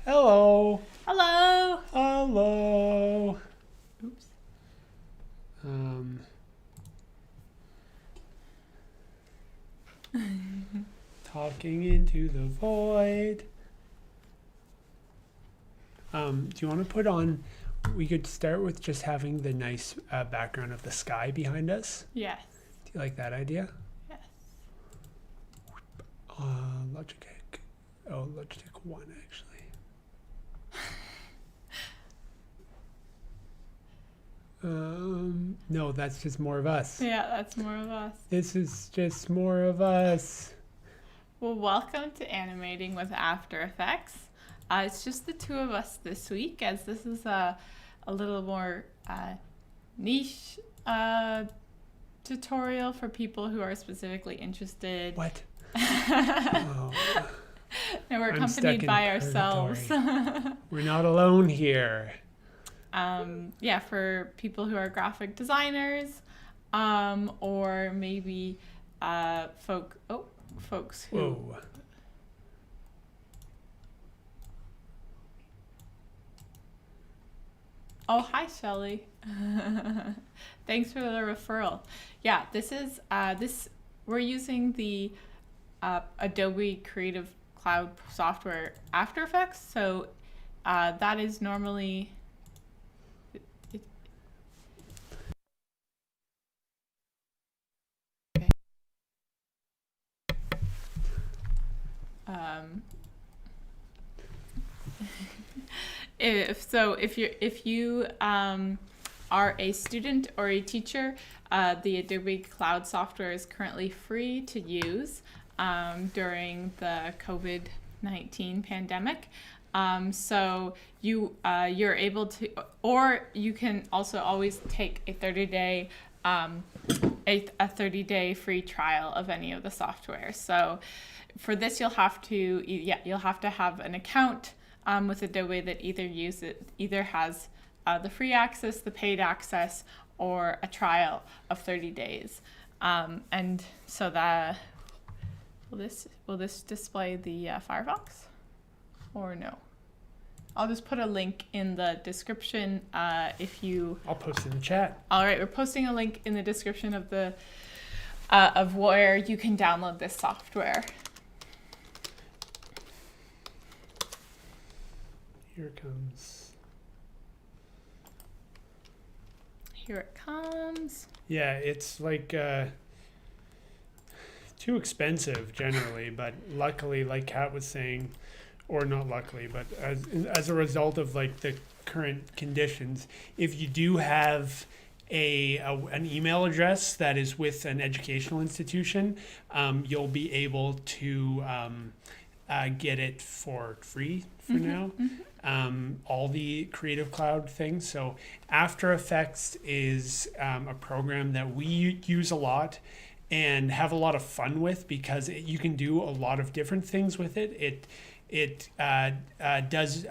Hello. Hello. Hello. Oops. Talking into the void. Do you want to put on, we could start with just having the nice background of the sky behind us. Yes. Do you like that idea? Yes. Logitech. Oh, Logitech 1 actually. No, that's just more of us. Yeah, that's more of us. This is just more of us. Well, welcome to Animating with After Effects. It's just the two of us this week, as this is a little more niche tutorial for people who are specifically interested. What? Oh, And we're I'm stuck accompanied in by ourselves. we're not alone here. Yeah, for people who are graphic designers, or maybe folks who. Whoa. Oh, hi, Shelley. Thanks for the referral. Yeah, this is we're using the Adobe Creative Cloud software After Effects. So that is normally if you are a student or a teacher, the Adobe Cloud software is currently free to use during the COVID-19 pandemic. So you're able to, or you can also always take a 30-day a 30-day free trial of any of the software. So for this, you'll have to have an account with Adobe that either has the free access, the paid access, or a trial of 30 days. And so that will this display the Firefox or no? I'll just put a link in the description if you. I'll post in the chat. All right, we're posting a link in the description of the of where you can download this software. Here it comes. Here it comes. Yeah, it's like too expensive generally, but luckily, like Kat was saying, or not luckily, but as a result of like the current conditions, if you do have an email address that is with an educational institution, you'll be able to get it for free for now. All the Creative Cloud things. So After Effects is a program that we use a lot and have a lot of fun with because you can do a lot of different things with it. It does,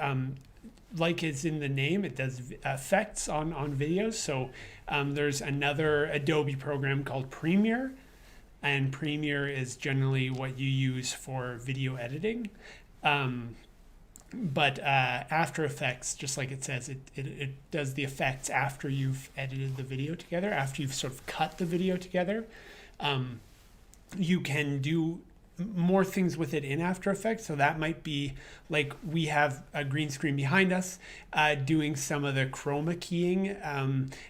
like it's in the name, it does effects on videos. So there's another Adobe program called Premiere, and Premiere is generally what you use for video editing. But After Effects, just like it says, it does the effects after you've edited the video together, after you've sort of cut the video together. You can do more things with it in After Effects. So that might be like we have a green screen behind us doing some of the chroma keying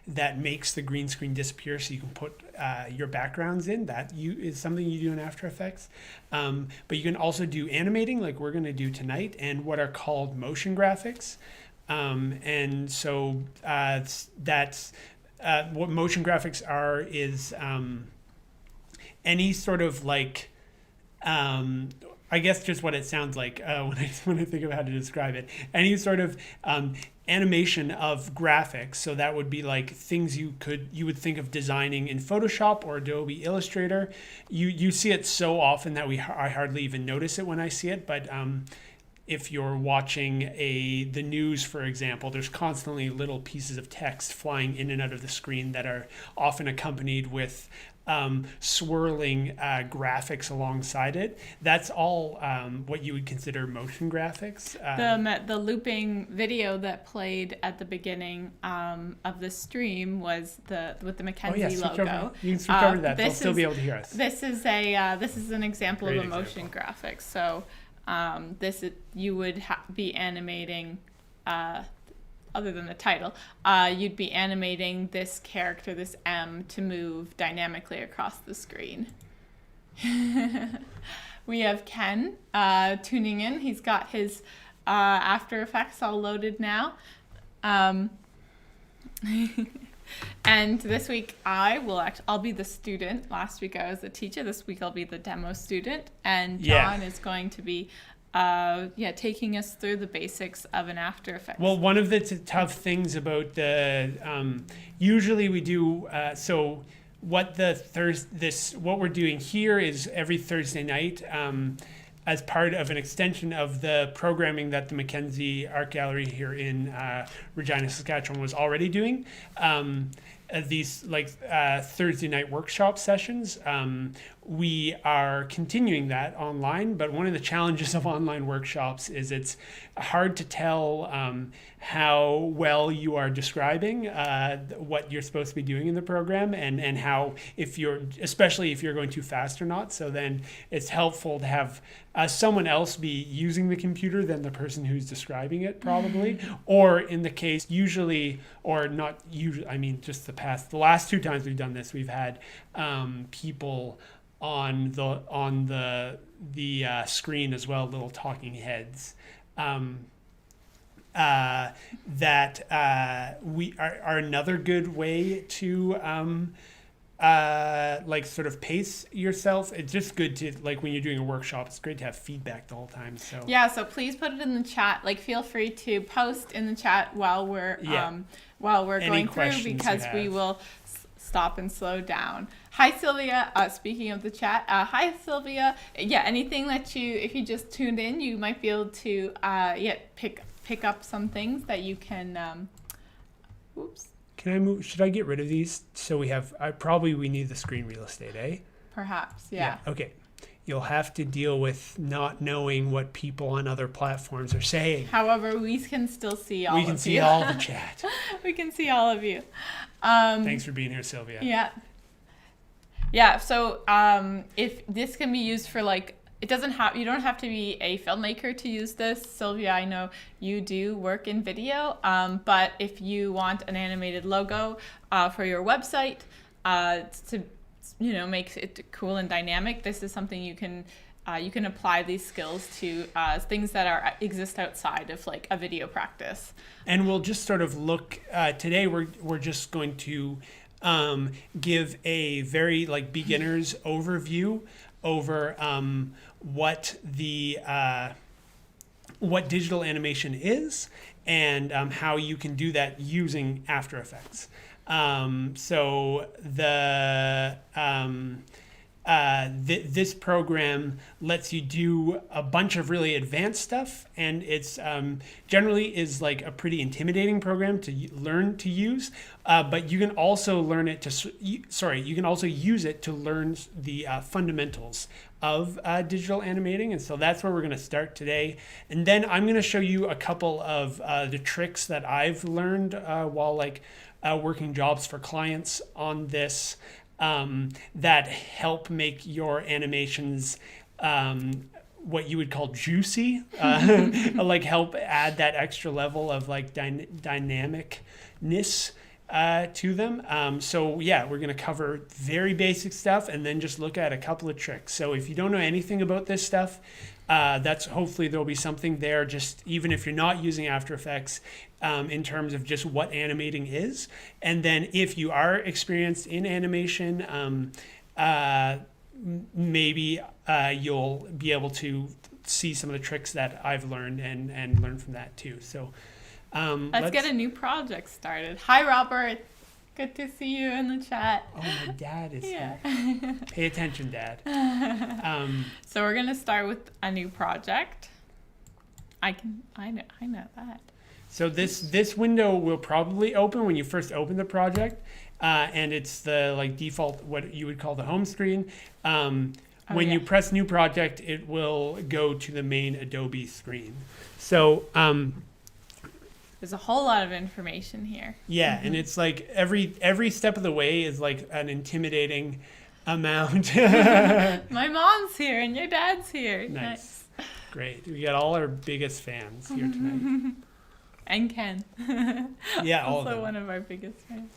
that makes the green screen disappear so you can put your backgrounds in. That is something you do in After Effects. But you can also do animating like we're going to do tonight and what are called motion graphics. And so that's what motion graphics are is any sort of like I guess just what it sounds like when I think of how to describe it. Any sort of animation of graphics. So that would be like things you would think of designing in Photoshop or Adobe Illustrator. You see it so often that I hardly even notice it when I see it. But if you're watching the news, for example, there's constantly little pieces of text flying in and out of the screen that are often accompanied with swirling graphics alongside it. That's all what you would consider motion graphics. The looping video that played at the beginning of the stream was with the Mackenzie logo. You can switch over to that. They'll still be able to hear us. This is an example of a motion graphic. So you would be animating. Other than the title, you'd be animating this character, this M, to move dynamically across the screen. We have Ken tuning in. He's got his After Effects all loaded now. And this week I'll be the student. Last week I was the teacher. This week I'll be the demo student. And John is going to be taking us through the basics of an After Effects. Well, one of the tough things about the usually we do so what we're doing here is every Thursday night as part of an extension of the programming that the Mackenzie Art Gallery here in Regina, Saskatchewan was already doing. These Thursday night workshop sessions. We are continuing that online, but one of the challenges of online workshops is it's hard to tell how well you are describing what you're supposed to be doing in the program, and how especially if you're going too fast or not. So then it's helpful to have someone else be using the computer than the person who's describing it, probably. Or in the case, usually, or not usually, I mean just the last 2 times we've done this, we've had people on the screen as well, little talking heads. That we are another good way to sort of pace yourself. It's just good to, like, when you're doing a workshop, it's great to have feedback the whole time. So so please put it in the chat. Like, feel free to post in the chat while we're going through, because we will stop and slow down. Hi Sylvia. Speaking of the chat, hi Sylvia. Anything that if you just tuned in, you might be able to pick up some things that you can. Can I move? Should I get rid of these so we have? We need the screen real estate, eh? Perhaps, yeah. Okay. You'll have to deal with not knowing what people on other platforms are saying. However, we can still see all of you. We can see all the chat. We can see all of you. Thanks for being here, Sylvia. Yeah. So if this can be used for, like, you don't have to be a filmmaker to use this. Sylvia, I know you do work in video, but if you want an animated logo for your website to make it cool and dynamic, this is something you can apply these skills to things that exist outside of, like, a video practice. And we'll just sort of look today. We're just going to give a very, like, beginner's overview over what digital animation is, and how you can do that using After Effects. This program lets you do a bunch of really advanced stuff, and it's generally is like a pretty intimidating program to learn to use. But you can also you can also use it to learn the fundamentals of digital animating, and so that's where we're going to start today. And then I'm going to show you a couple of the tricks that I've learned while working jobs for clients on this. That help make your animations what you would call juicy, like help add that extra level of, like, dynamicness to them. We're going to cover very basic stuff and then just look at a couple of tricks. So if you don't know anything about this stuff, hopefully there'll be something there, just even if you're not using After Effects, in terms of just what animating is. And then if you are experienced in animation, maybe you'll be able to see some of the tricks that I've learned and learn from that too. So let's get a new project started. Hi, Robert. Good to see you in the chat. Oh, my dad is here. Pay attention, Dad. So we're gonna start with a new project. I know that. So this window will probably open when you first open the project, and it's the like default what you would call the home screen. When you press new project, it will go to the main Adobe screen. So there's a whole lot of information here. yeah, and it's like every step of the way is like an intimidating amount. My mom's here and your dad's here. Nice. Great. We got all our biggest fans here tonight. And Ken. Yeah, all of also them. one of our biggest fans.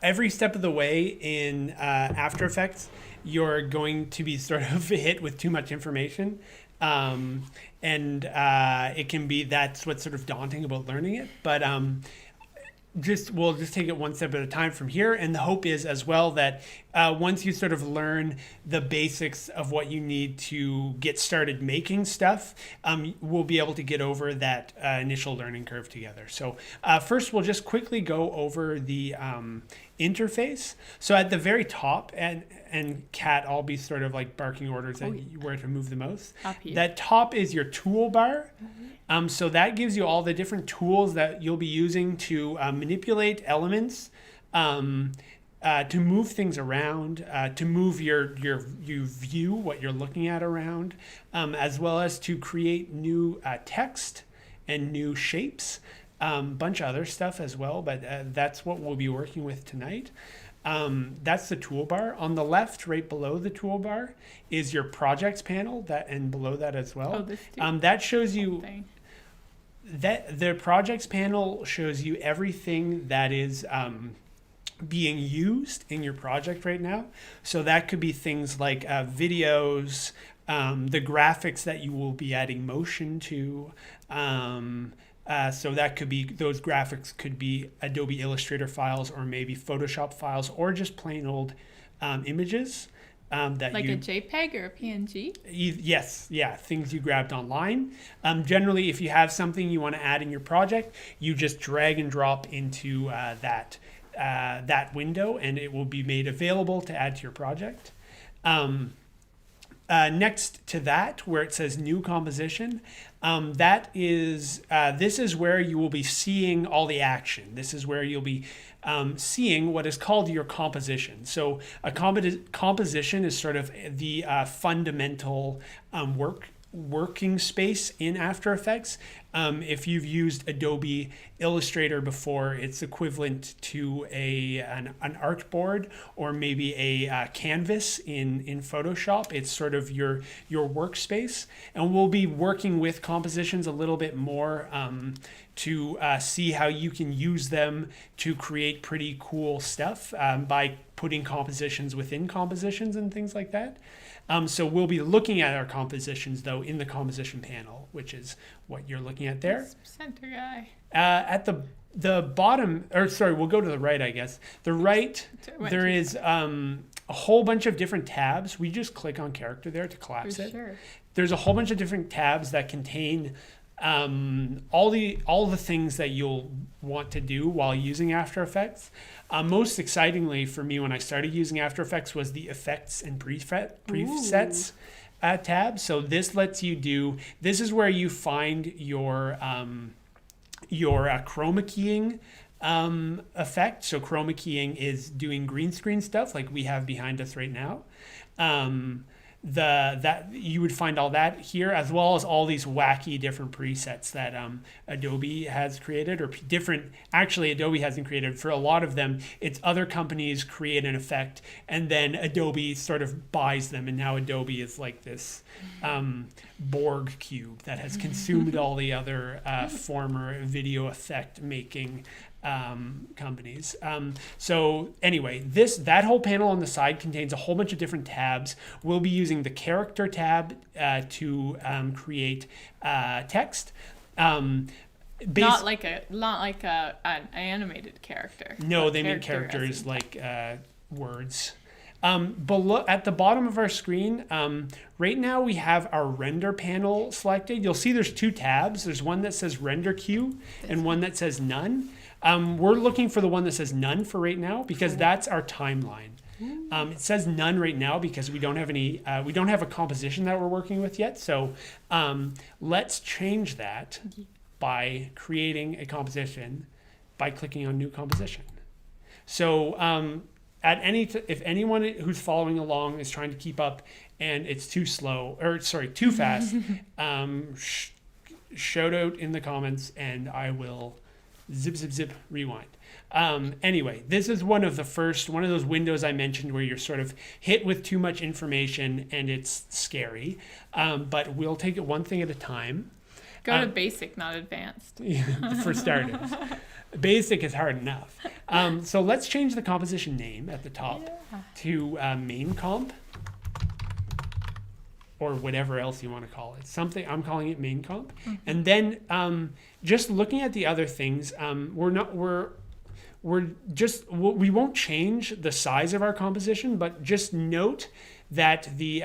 Every step of the way in After Effects, you're going to be sort of hit with too much information. And it can be, that's what's sort of daunting about learning it. But we'll just take it one step at a time from here. And the hope is as well that once you sort of learn the basics of what you need to get started making stuff, we'll be able to get over that initial learning curve together. So first, we'll just quickly go over the interface. So at the very top, and Kat, I'll be sort of like barking orders at where to move the mouse. Up here. That top is your toolbar. So that gives you all the different tools that you'll be using to manipulate elements, to move things around, to move your view, what you're looking at around, as well as to create new text and new shapes, bunch of other stuff as well. But that's what we'll be working with tonight. That's the toolbar. On the left, right below the toolbar, is your projects panel, and below that as well. Oh, this too. That shows you Thing. that the projects panel shows you everything that is being used in your project right now. So that could be things like videos, the graphics that you will be adding motion to. So that could be, those graphics could be Adobe Illustrator files or maybe Photoshop files or just plain old images. That like a JPEG or a PNG? Yes, yeah, things you grabbed online. Generally, if you have something you want to add in your project, you just drag and drop into that window, and it will be made available to add to your project. Next to that, where it says New Composition, that is this is where you will be seeing all the action. This is where you'll be seeing what is called your composition. So a composition is sort of the fundamental working space in After Effects. If you've used Adobe Illustrator before, it's equivalent to an artboard or maybe a canvas in Photoshop. It's sort of your workspace, and we'll be working with compositions a little bit more to see how you can use them to create pretty cool stuff by putting compositions within compositions and things like that. So we'll be looking at our compositions, though, in the composition panel, which is what you're looking at there. This center guy. At the bottom, or sorry, we'll go to the right, I guess. The right, there is a whole bunch of different tabs. We just click on character there to collapse it. Sure. There's a whole bunch of different tabs that contain all the things that you'll want to do while using After Effects. Most excitingly for me when I started using After Effects was the effects and presets tab. So this lets you do, this is where you find your chroma keying effect. So chroma keying is doing green screen stuff like we have behind us right now. That you would find all that here, as well as all these wacky different presets that Adobe has created, or actually Adobe hasn't created. For a lot of them, it's other companies create an effect and then Adobe sort of buys them, and now Adobe is like this Borg cube that has consumed all the other former video effect making companies. So anyway, that whole panel on the side contains a whole bunch of different tabs. We'll be using the character tab to create text. Not like an animated character. No, they mean characters like words. Below at the bottom of our screen, right now we have our render panel selected. You'll see there's two tabs. There's one that says render queue and one that says none. We're looking for the one that says none for right now because that's our timeline. It says none right now because we don't have any. We don't have a composition that we're working with yet. So let's change that by creating a composition by clicking on New Composition. So if anyone who's following along is trying to keep up and it's too slow, or sorry, too fast, shout out in the comments and I will zip, zip, zip, rewind. Anyway, this is one of those windows I mentioned where you're sort of hit with too much information and it's scary. But we'll take it one thing at a time. Go to basic, not advanced. For starters. Basic is hard enough. So let's change the composition name at the top to main comp, or whatever else you want to call it. Something, I'm calling it main comp. And then just looking at the other things, we won't change the size of our composition, but just note that we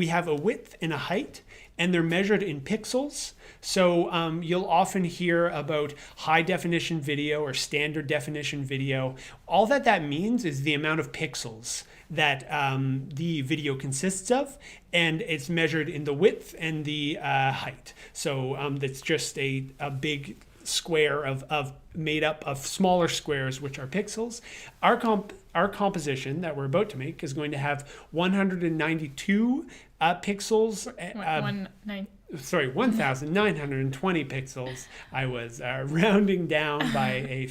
have a width and a height, and they're measured in pixels. So you'll often hear about high definition video or standard definition video. All that means is the amount of pixels that the video consists of, and it's measured in the width and the height. So that's just a big square of made up of smaller squares, which are pixels. Our composition that we're about to make is going to have 192 pixels. 1,920 pixels. I was rounding down by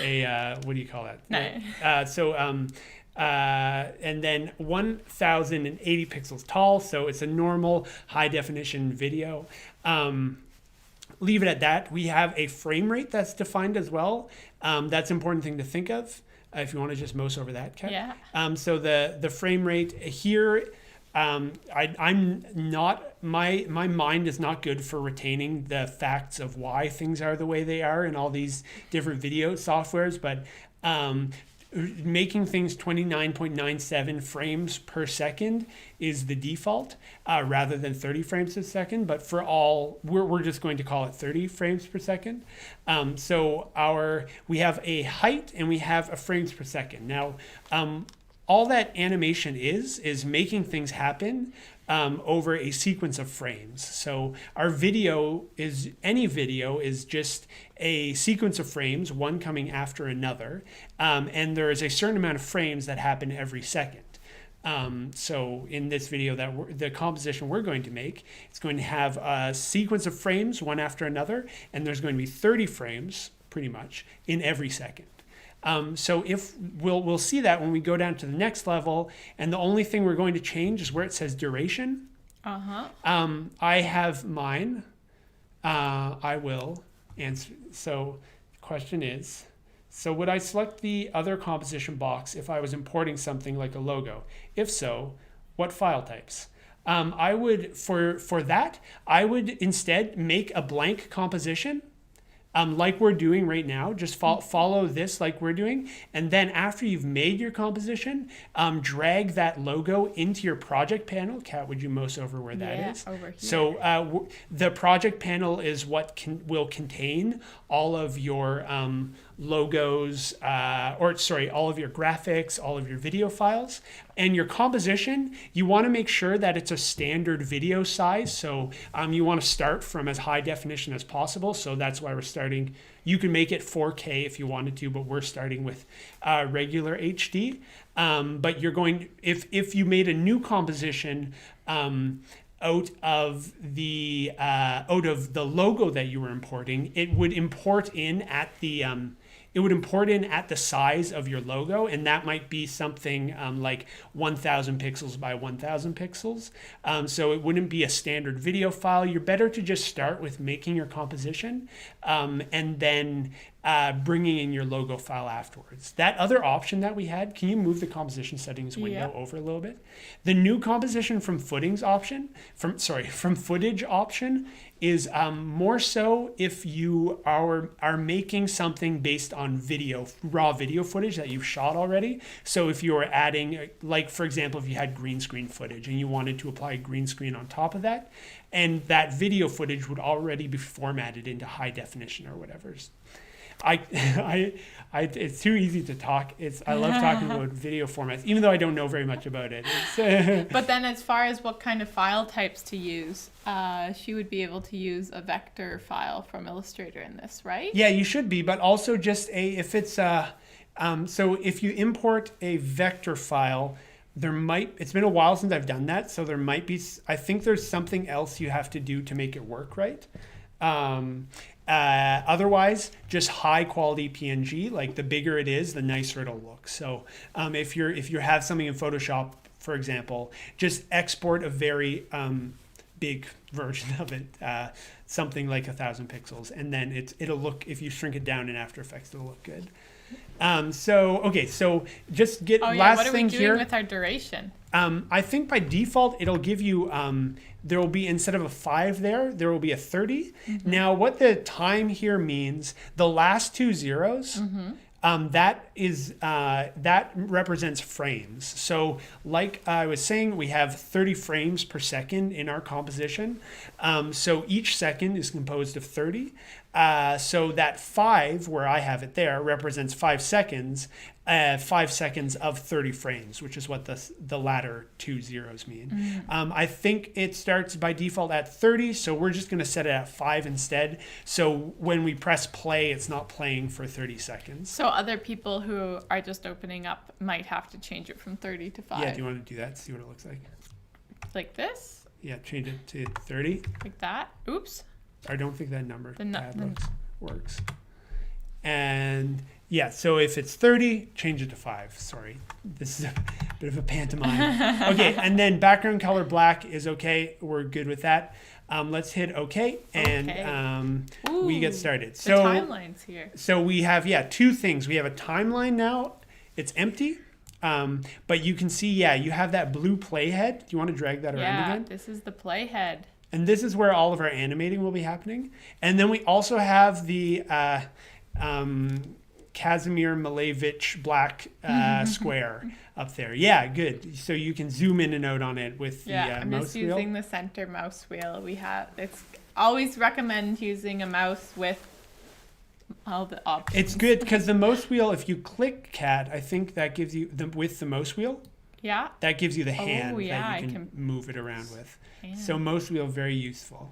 a what do you call that? No. And then 1,080 pixels tall. So it's a normal high definition video. Leave it at that. We have a frame rate that's defined as well. That's an important thing to think of if you want to just mouse over that, Kat. Yeah. So the frame rate here, I'm not, my mind is not good for retaining the facts of why things are the way they are in all these different video softwares, but making things 29.97 frames per second is the default rather than 30 frames per second. But for all, we're just going to call it 30 frames per second. So we have a height and we have a frames per second. Now, all that animation is making things happen over a sequence of frames. So our any video is just a sequence of frames, one coming after another, and there is a certain amount of frames that happen every second. So in this video the composition we're going to make, it's going to have a sequence of frames, one after another, and there's going to be 30 frames, pretty much, in every second. So if we'll see that when we go down to the next level, and the only thing we're going to change is where it says duration. I have mine. I will answer. So the question is, so would I select the other composition box if I was importing something like a logo? If so, what file types? I would, for that, I would instead make a blank composition. Like we're doing right now, just follow this like we're doing. And then after you've made your composition, drag that logo into your project panel. Kat, would you mouse over where that is? Over here. So the project panel is what will contain all of your logos, all of your graphics, all of your video files. And your composition, you want to make sure that it's a standard video size. So you want to start from as high definition as possible. So that's why we're starting. You can make it 4K if you wanted to, but we're starting with regular HD. But you're going, if you made a new composition out of the logo that you were importing, it would import in at the size of your logo, and that might be something like 1,000 pixels by 1,000 pixels. So it wouldn't be a standard video file. You're better to just start with making your composition and then bringing in your logo file afterwards. That other option that we had, can you move the composition settings window over a little bit? The new composition from footage option is more so if you are making something based on raw video footage that you've shot already. So if you were adding, like for example, if you had green screen footage and you wanted to apply green screen on top of that, and that video footage would already be formatted into high definition or whatever. I, it's too easy to talk. I love talking about video formats, even though I don't know very much about it. But then as far as what kind of file types to use, she would be able to use a vector file from Illustrator in this, right? Yeah, you should be, but also just if it's, so if you import a vector file, it's been a while since I've done that, so there might be, I think there's something else you have to do to make it work right. Otherwise, just high quality PNG, like the bigger it is, the nicer it'll look. So if you have something in Photoshop, for example, just export a very big version of it, something like 1,000 pixels, and then it'll look, if you shrink it down in After Effects, it'll look good. So just get last thing here. What are we doing with our duration? I think by default it'll give you there will be, instead of a 5 there will be a 30. Mm-hmm. Now what the time here means, the last 2 zeros, that represents frames. So like I was saying, we have 30 frames per second in our composition. So each second is composed of 30. So that 5, where I have it there, represents 5 seconds, 5 seconds of 30 frames, which is what the latter 2 zeros mean. I think it starts by default at 30, so we're just going to set it at 5 instead. So when we press play, it's not playing for 30 seconds. So other people who are just opening up might have to change it from 30 to 5. Yeah, do you want to do that? See what it looks like? Like this? Yeah, change it to 30. Like that? Oops. I don't think that number works. And yeah, so if it's 30, change it to 5. Sorry, this is a bit of a pantomime. Okay, and then background color black is okay. We're good with that. Let's hit okay, and we get started. So the timeline's here. So we have, 2 things. We have a timeline now. It's empty. But you can see, you have that blue playhead. Do you want to drag that around again? Yeah, this is the playhead. And this is where all of our animating will be happening. And then we also have the Kazimir Malevich black square up there. Yeah, good. So you can zoom in and out on it with the I'm mouse just wheel. using the center mouse wheel. It's always recommend using a mouse with all the options. It's good because the mouse wheel, if you click cat, I think that gives you, with the mouse wheel, that gives you the hand that you can move it around with. So mouse wheel, very useful.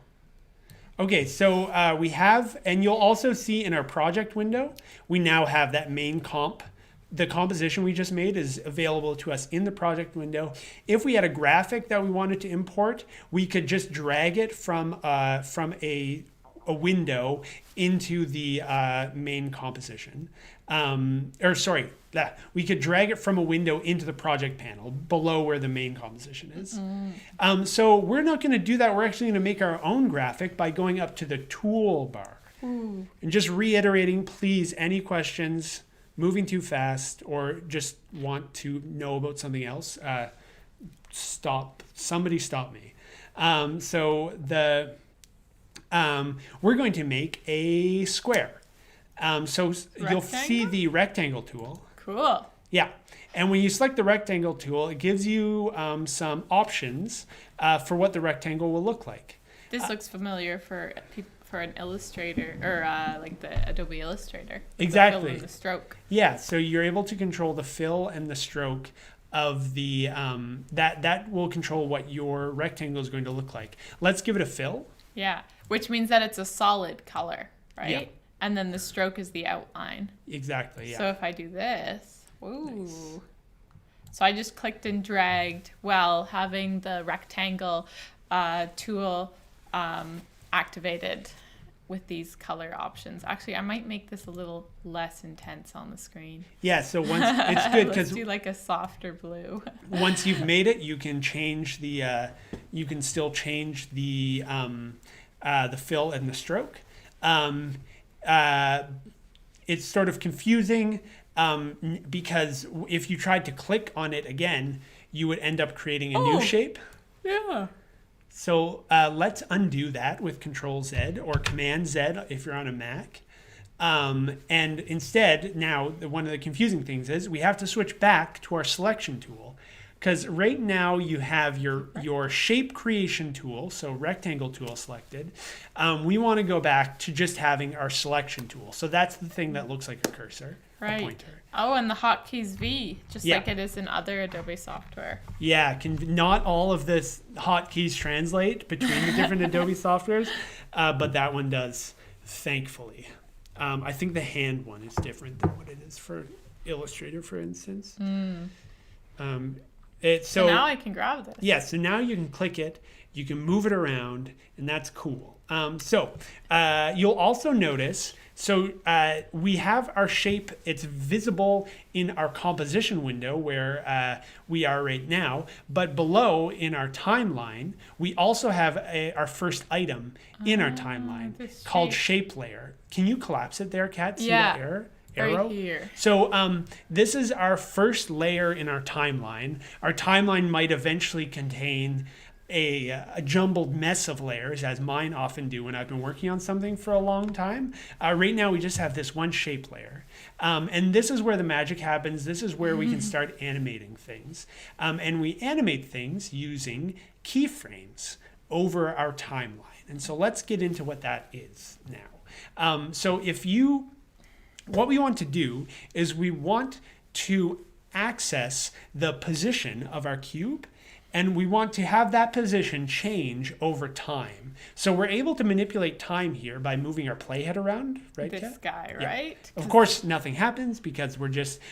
Okay, so we have, and you'll also see in our project window, we now have that main comp. The composition we just made is available to us in the project window. If we had a graphic that we wanted to import, we could just drag it from a window into the main composition. We could drag it from a window into the project panel below where the main composition is. So we're not going to do that. We're actually going to make our own graphic by going up to the toolbar. And just reiterating, please, any questions, moving too fast, or just want to know about something else, somebody stop me. We're going to make a square. So you'll see the rectangle tool. Cool. Yeah. And when you select the rectangle tool, it gives you some options for what the rectangle will look like. This looks familiar for an Illustrator or like the Adobe Illustrator. Exactly. The fill and the stroke. Yeah. So you're able to control the fill and the stroke of the that will control what your rectangle is going to look like. Let's give it a fill. Yeah, which means that it's a solid color, right? Yeah. And then the stroke is the outline. Exactly, yeah. So if I do this, nice. So I just clicked and dragged while having the rectangle tool activated with these color options. Actually, I might make this a little less intense on the screen. Yeah, so once it's good because let's do like a softer blue. Once you've made it, you can change you can still change the fill and the stroke. It's sort of confusing because if you tried to click on it again, you would end up creating a new shape. Yeah. So let's undo that with Control Z or Command Z if you're on a Mac. And instead, now one of the confusing things is we have to switch back to our selection tool because right now you have your shape creation tool, so rectangle tool selected. We want to go back to just having our selection tool. So that's the thing that looks like a cursor, a pointer. Oh, and the hotkeys V, just Yeah. like it is in other Adobe software. Yeah, not all of this hotkeys translate between the different Adobe softwares, but that one does, thankfully. I think the hand one is different than what it is for Illustrator, for instance. So now I can grab this. Yeah, so now you can click it, you can move it around, and that's cool. You'll also notice, we have our shape, it's visible in our composition window where we are right now, but below in our timeline, we also have our first item in our timeline called shape layer. Can you collapse it there, Kat? See that arrow? Right here. So this is our first layer in our timeline. Our timeline might eventually contain a jumbled mess of layers, as mine often do when I've been working on something for a long time. Right now we just have this one shape layer. And this is where the magic happens. This is where we can start animating things. And we animate things using keyframes over our timeline. And so let's get into what that is now. What we want to do is we want to access the position of our cube, and we want to have that position change over time. So we're able to manipulate time here by moving our playhead around, right? This guy, right? Yeah. Of course, nothing happens because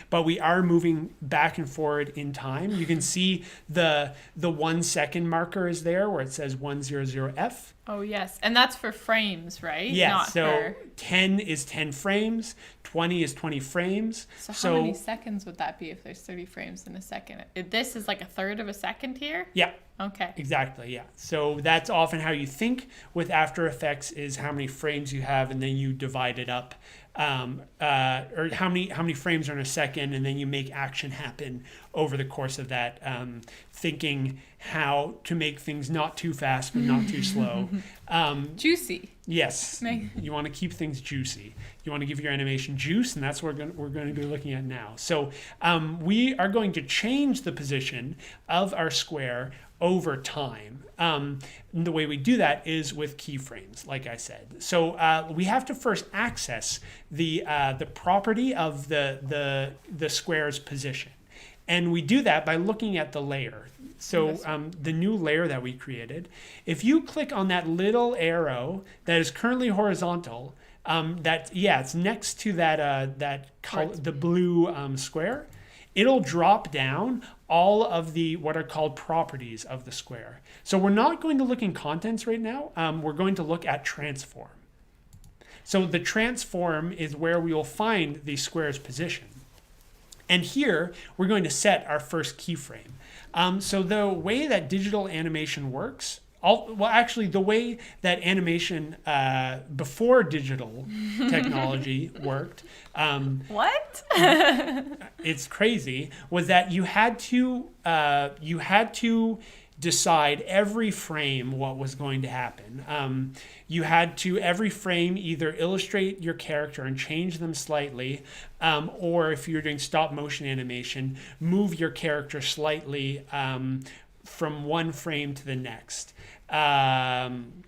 but we are moving back and forward in time. You can see the 1 second marker is there where it says 100F. Oh, yes. And that's for frames, right? Yeah, so 10 is 10 frames, 20 is 20 frames. So how many seconds would that be if there's 30 frames in a second? This is like a third of a second here? Yeah. Okay. Exactly, yeah. So that's often how you think with After Effects is how many frames you have, and then you divide it up. Or how many frames are in a second, and then you make action happen over the course of that, thinking how to make things not too fast but not too slow. Juicy. Yes, you want to keep things juicy. You want to give your animation juice, and that's what we're going to be looking at now. So we are going to change the position of our square over time. The way we do that is with keyframes, like I said. So we have to first access the property of the square's position. And we do that by looking at the layer. So the new layer that we created, if you click on that little arrow that is currently horizontal, it's next to the blue square, it'll drop down all of what are called properties of the square. So we're not going to look in contents right now. We're going to look at transform. So the transform is where we will find the square's position. And here we're going to set our first keyframe. So the way that digital animation works, the way that animation before digital technology worked, what? It's crazy, was that you had to decide every frame what was going to happen. You had to, every frame, either illustrate your character and change them slightly, or if you're doing stop motion animation, move your character slightly from one frame to the next. And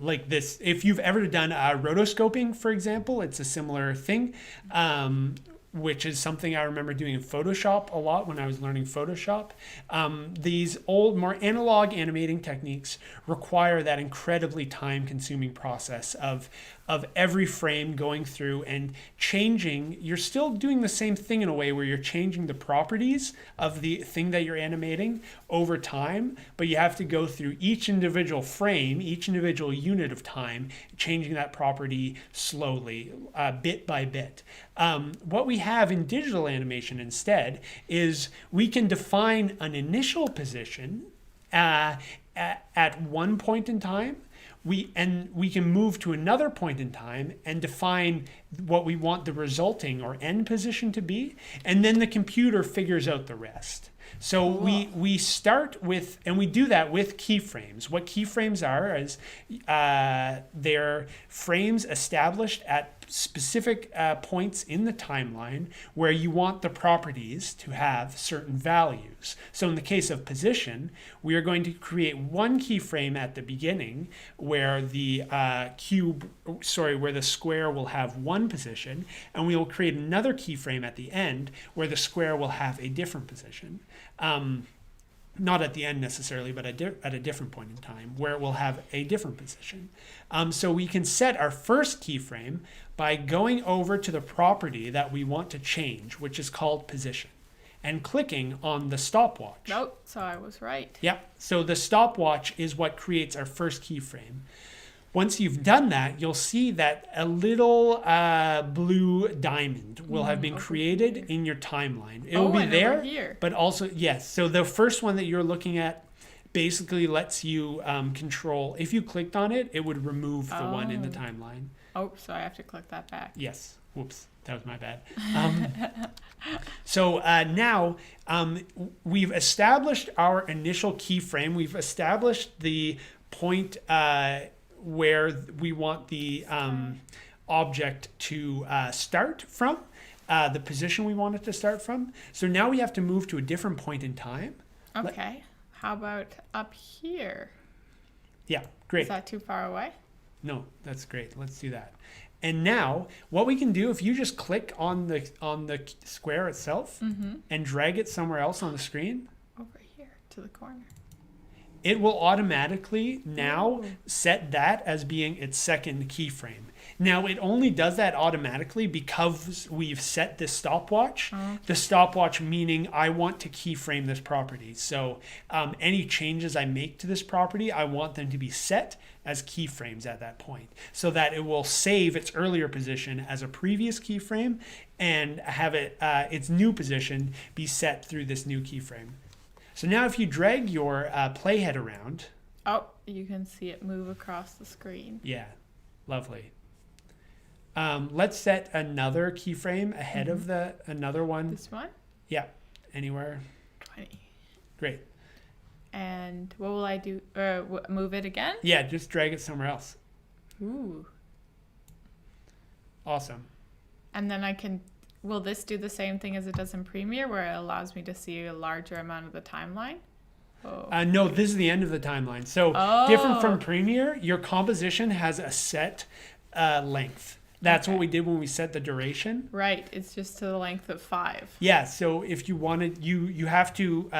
like this, if you've ever done rotoscoping, for example, it's a similar thing. Which is something I remember doing in Photoshop a lot when I was learning Photoshop. These old, more analog animating techniques require that incredibly time-consuming process of every frame going through and changing. You're still doing the same thing in a way where you're changing the properties of the thing that you're animating over time, but you have to go through each individual frame, each individual unit of time, changing that property slowly, bit by bit. What we have in digital animation instead is we can define an initial position at one point in time. We can move to another point in time and define what we want the resulting or end position to be, and then the computer figures out the rest. So we start with, and we do that with keyframes. What keyframes are is they're frames established at specific points in the timeline where you want the properties to have certain values. So in the case of position, we are going to create one keyframe at the beginning where the where the square will have one position, and we will create another keyframe at the end where the square will have a different position. Not at the end necessarily, but at a different point in time where it will have a different position. So we can set our first keyframe by going over to the property that we want to change, which is called position, and clicking on the stopwatch. Nope, so I was right. Yep, so the stopwatch is what creates our first keyframe. Once you've done that, you'll see that a little blue diamond will have been created in your timeline. It will be there, over here. but also, yes. So the first one that you're looking at basically lets you control. If you clicked on it, it would remove the one in the timeline. Oh, so I have to click that back. Yes. Whoops, that was my bad. So now we've established our initial keyframe. We've established the point where we want the object to start from, the position we want it to start from. So now we have to move to a different point in time. Okay. How about up here? Yeah, great. Is that too far away? No, that's great. Let's do that. And now what we can do, if you just click on the square itself and drag it somewhere else on the screen, over here to the corner. It will automatically now set that as being its second keyframe. Now, it only does that automatically because we've set this stopwatch. The stopwatch meaning I want to keyframe this property. So any changes I make to this property, I want them to be set as keyframes at that point so that it will save its earlier position as a previous keyframe and have it its new position be set through this new keyframe. So now if you drag your playhead around. Oh, you can see it move across the screen. Yeah, lovely. Let's set another keyframe ahead of another one. This one? Yeah, anywhere. 20. Great. And what will I do? Move it again? Yeah, just drag it somewhere else. Ooh. Awesome. And then I can... Will this do the same thing as it does in Premiere, where it allows me to see a larger amount of the timeline? Oh. No, this is the end of the timeline. So different from Premiere, your composition has a set length. That's what we did when we set the duration. Right, it's just to the length of 5. Yeah, so if you wanted, you have to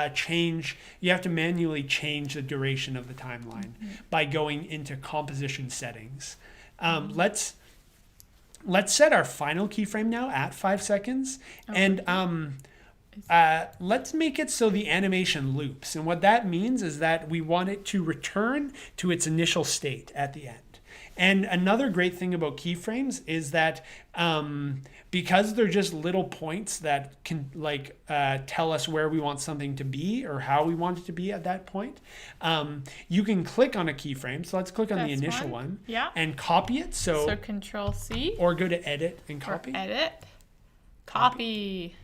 you have to manually change the duration of the timeline by going into composition settings. Let's set our final keyframe now at 5 seconds. And let's make it so the animation loops. And what that means is that we want it to return to its initial state at the end. And another great thing about keyframes is that because they're just little points that can tell us where we want something to be or how we want it to be at that point, you can click on a keyframe. So let's click on the initial one and copy it. So Control C. Or go to Edit and Copy. Edit. Copy.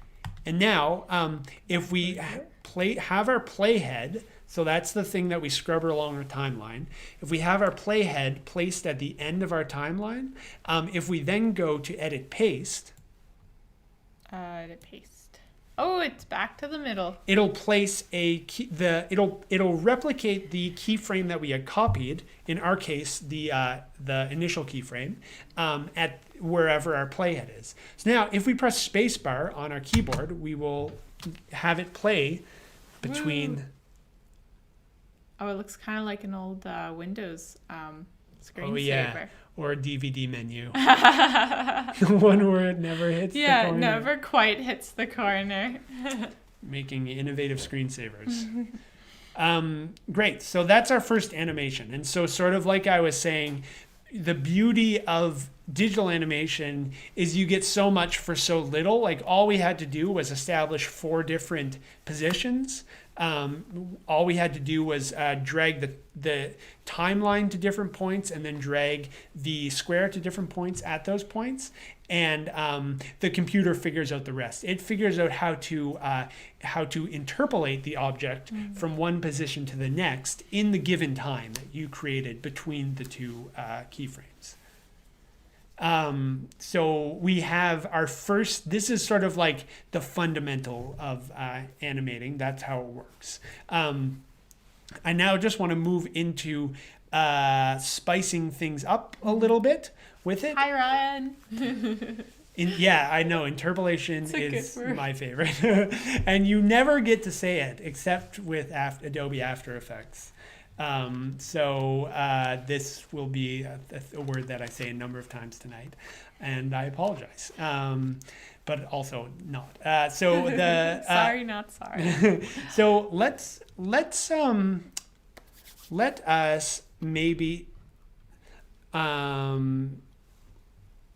And now if we have our playhead, so that's the thing that we scrub along our timeline. If we have our playhead placed at the end of our timeline, if we then go to Edit Paste. Edit Paste. Oh, it's back to the middle. It'll place it'll replicate the keyframe that we had copied. In our case, the initial keyframe at wherever our playhead is. So now, if we press spacebar on our keyboard, we will have it play between. Oh, it looks kind of like an old Windows screensaver. Oh yeah, or a DVD menu. One where it never hits the corner. Yeah, never quite hits the corner. Making innovative screensavers. Great, so that's our first animation. And so sort of like I was saying, the beauty of digital animation is you get so much for so little. Like all we had to do was establish 4 different positions. All we had to do was drag the timeline to different points and then drag the square to different points at those points. and the computer figures out the rest. It figures out how to interpolate the object from one position to the next in the given time that you created between the two keyframes. So we have our first, this is sort of like the fundamental of animating. That's how it works. I now just want to move into spicing things up a little bit with it. Hi, Ryan. Yeah, I know. Interpolation is my favorite. And you never get to say it except with Adobe After Effects. So this will be a word that I say a number of times tonight, and I apologize. But also not. So the sorry, not sorry. So let us maybe I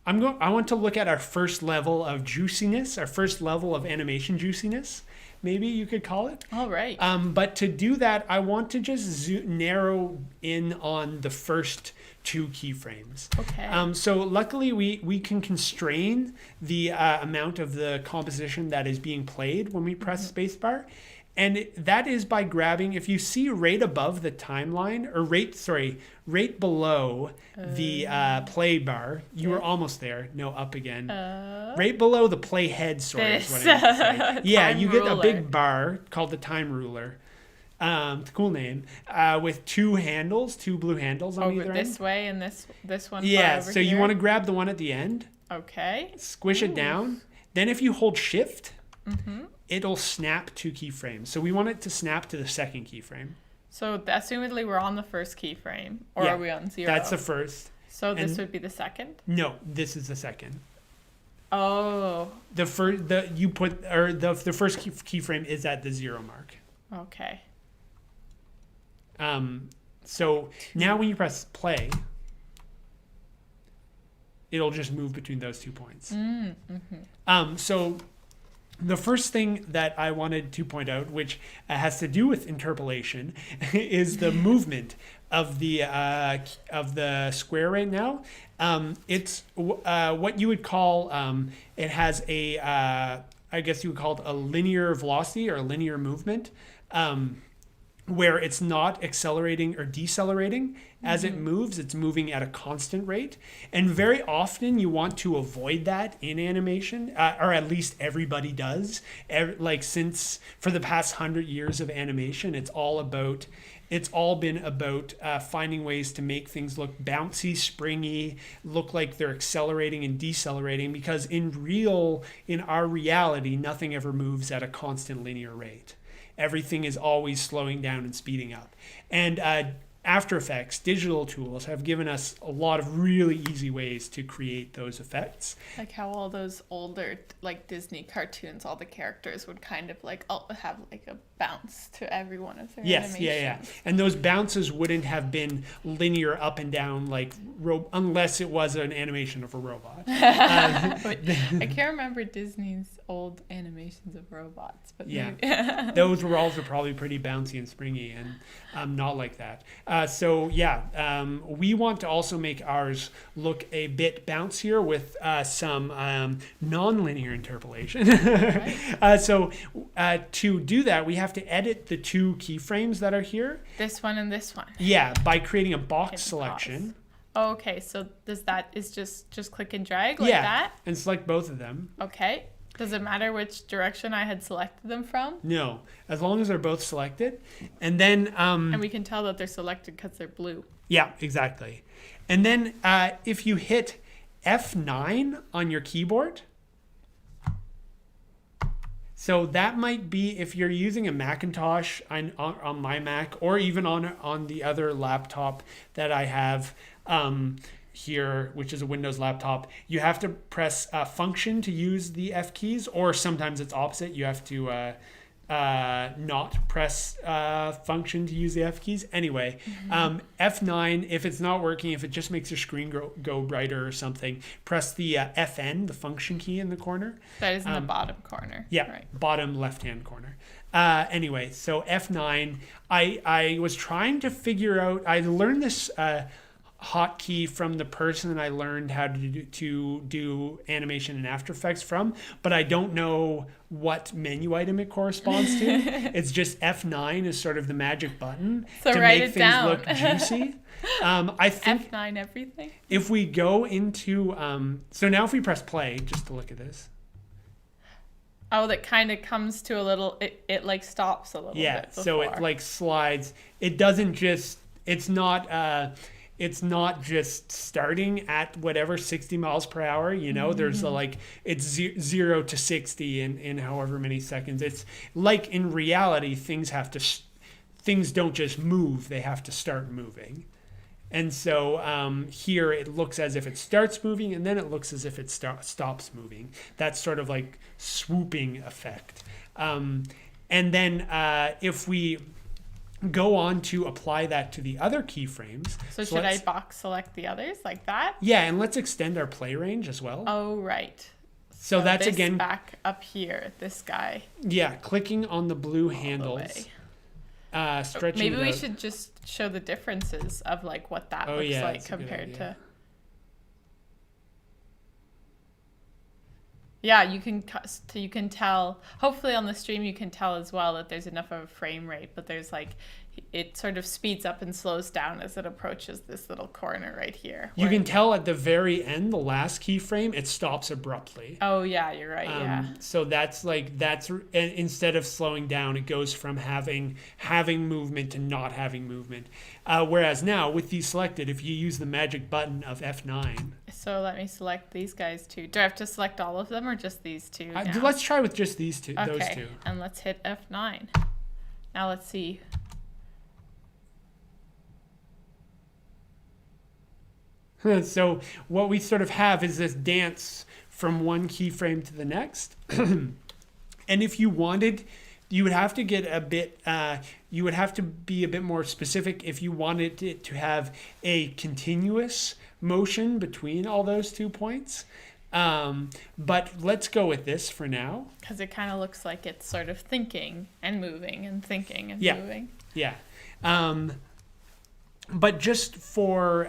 want to look at our first level of juiciness, our first level of animation juiciness, maybe you could call it. All right. But to do that, I want to just narrow in on the first two keyframes. Okay. So luckily we can constrain the amount of the composition that is being played when we press spacebar. And that is by grabbing, if you see right above the timeline, or right below the play bar, you were almost there. No, up again. Right below the play head, is what I meant to say. Yeah, you get a big bar called the time ruler. Cool name. With two blue handles on either end. This way and this one. Yeah, so here. you want to grab the one at the end. Okay. Squish it down. Then if you hold shift, it'll snap two keyframes. So we want it to snap to the second keyframe. So assumedly we're on the first keyframe, or are we on 0? That's the first. So this would be the second? No, this is the second. Oh. The first keyframe is at the 0 mark. Okay. So now when you press play, it'll just move between those 2 points. So the first thing that I wanted to point out, which has to do with interpolation, is the movement of the square right now. It's what you would call, it has I guess you would call it a linear velocity or a linear movement, where it's not accelerating or decelerating. As it moves, it's moving at a constant rate. And very often you want to avoid that in animation, or at least everybody does. Since for the past 100 years of animation, it's all been about finding ways to make things look bouncy, springy, look like they're accelerating and decelerating, because in our reality, nothing ever moves at a constant linear rate. Everything is always slowing down and speeding up. And After Effects, digital tools, have given us a lot of really easy ways to create those effects. Like how all those older, like Disney cartoons, all the characters would kind of have like a bounce to every one of their animations. Yeah. And those bounces wouldn't have been linear up and down unless it was an animation of a robot. I can't remember Disney's old animations of robots, but yeah, those were also probably pretty bouncy and springy, and not like that. We want to also make ours look a bit bouncier with some non-linear interpolation. Right. So to do that, we have to edit the two keyframes that are here. This one and this one. Yeah, by creating a box selection. Oh, okay, so is just click and drag like that? And select both of them. Okay. Does it matter which direction I had selected them from? No, as long as they're both selected. And then... and we can tell that they're selected because they're blue. Yeah, exactly. And then if you hit F9 on your keyboard... So that might be if you're using a Macintosh on my Mac, or even on the other laptop that I have here, which is a Windows laptop, you have to press function to use the F keys, or sometimes it's opposite. You have to not press function to use the F keys. Anyway, F9, if it's not working, if it just makes your screen go brighter or something, press the FN, the function key in the corner. That is in the bottom corner. Yeah, right. Bottom left-hand corner. Anyway, so F9, I was trying to figure out, I learned this hotkey from the person that I learned how to do animation in After Effects from, but I don't know what menu item it corresponds to. It's just F9 is sort of the magic button So to write make it things down. look juicy. I think F9 everything. if we go into, so now if we press play, just to look at this. Oh, that kind of comes to a little, it like stops a little bit Yeah, before. so it like slides. It doesn't just, it's not just starting at whatever 60 miles per hour, you know, there's like, it's 0 to 60 in however many seconds. It's like in reality, things don't just move, they have to start moving. And so here it looks as if it starts moving and then it looks as if it stops moving. That's sort of like swooping effect. And then if we go on to apply that to the other keyframes. So should I box select the others like that? Yeah, and let's extend our play range as well. Oh, right. So that's this again back up here, this guy. Yeah, clicking on the blue handles. Stretching Maybe it we out. should just show the differences of like what that looks yeah, like that's a good compared idea. to. Yeah, you can tell. Hopefully on the stream you can tell as well that there's enough of a frame rate, but there's like it sort of speeds up and slows down as it approaches this little corner right here. You can tell at the very end, the last keyframe, it stops abruptly. Oh yeah, you're right. Yeah. So instead of slowing down, it goes from having movement to not having movement. Whereas now with these selected, if you use the magic button of F9. So let me select these guys too. Do I have to select all of them or just these two? Now? Let's try with just these two. Okay. Those two. And let's hit F9. Now let's see. So what we sort of have is this dance from one keyframe to the next. And if you wanted, you would have to get a bit, you would have to be a bit more specific if you wanted it to have a continuous motion between all those 2 points. But let's go with this for now. Because it kind of looks like it's sort of thinking and moving and thinking and moving. Yeah. But just for...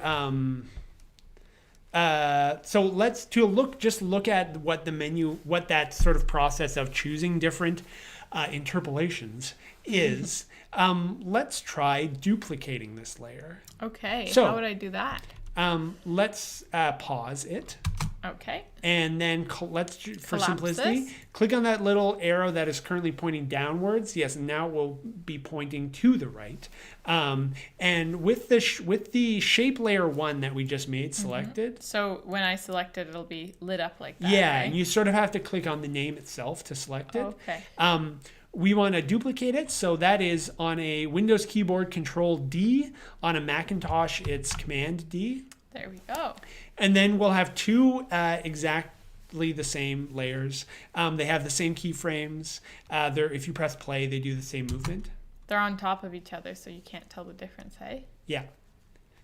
so let's look at what that sort of process of choosing different interpolations is. Let's try duplicating this layer. Okay, So, how would I do that? Let's pause it. Okay. And then for Collapse simplicity, this. click on that little arrow that is currently pointing downwards. Yes, and now it will be pointing to the right. And with the shape layer 1 that we just made selected. So when I select it, it'll be lit up like that. Yeah, right? and you sort of have to click on the name itself to select it. Okay. We want to duplicate it, so that is on a Windows keyboard Control D. On a Macintosh, it's Command D. There we go. And then we'll have two exactly the same layers. They have the same keyframes. If you press play, they do the same movement. They're on top of each other, so you can't tell the difference, hey? Yeah.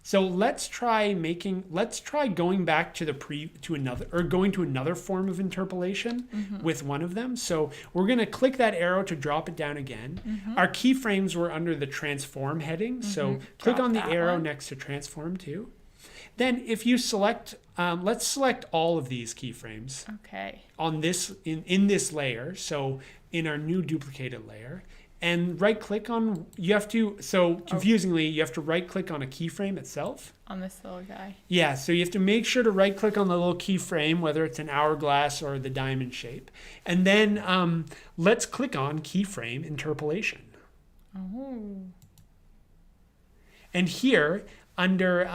So let's try going back to going to another form of interpolation with one of them. So we're going to click that arrow to drop it down again. Our keyframes were under the transform heading. So click on the arrow next to transform too. Then if you select, let's select all of these keyframes. Okay. On this, in this layer. So in our new duplicated layer. And right click on, confusingly, you have to right click on a keyframe itself. On this little guy. Yeah, so you have to make sure to right click on the little keyframe, whether it's an hourglass or the diamond shape. And then let's click on keyframe interpolation. Oh. And here under,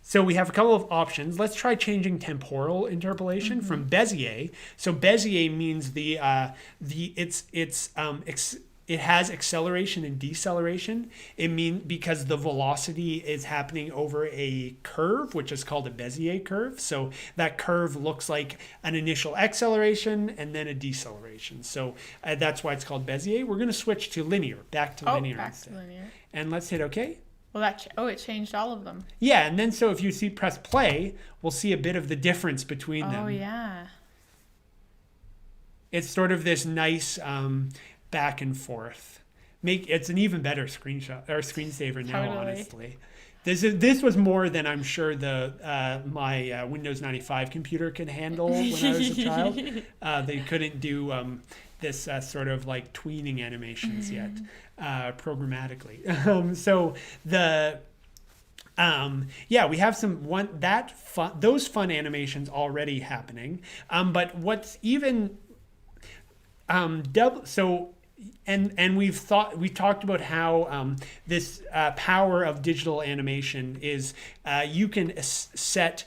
so we have a couple of options. Let's try changing temporal interpolation from Bezier. So Bezier means it has acceleration and deceleration. It means because the velocity is happening over a curve, which is called a Bezier curve. So that curve looks like an initial acceleration and then a deceleration. So that's why it's called Bezier. We're going to switch to linear, back to linear instead. To linear. And let's hit OK. Well, it changed all of them. Yeah, and then so if you press play, we'll see a bit of the difference between them. Oh, yeah. It's sort of this nice back and forth. it's an even better screenshot or screensaver now, Totally. honestly. This was more than I'm sure my Windows 95 computer could handle when I was a child. They couldn't do this sort of like tweening animations yet programmatically. We have those fun animations already happening. But what's even we talked about how this power of digital animation is you can set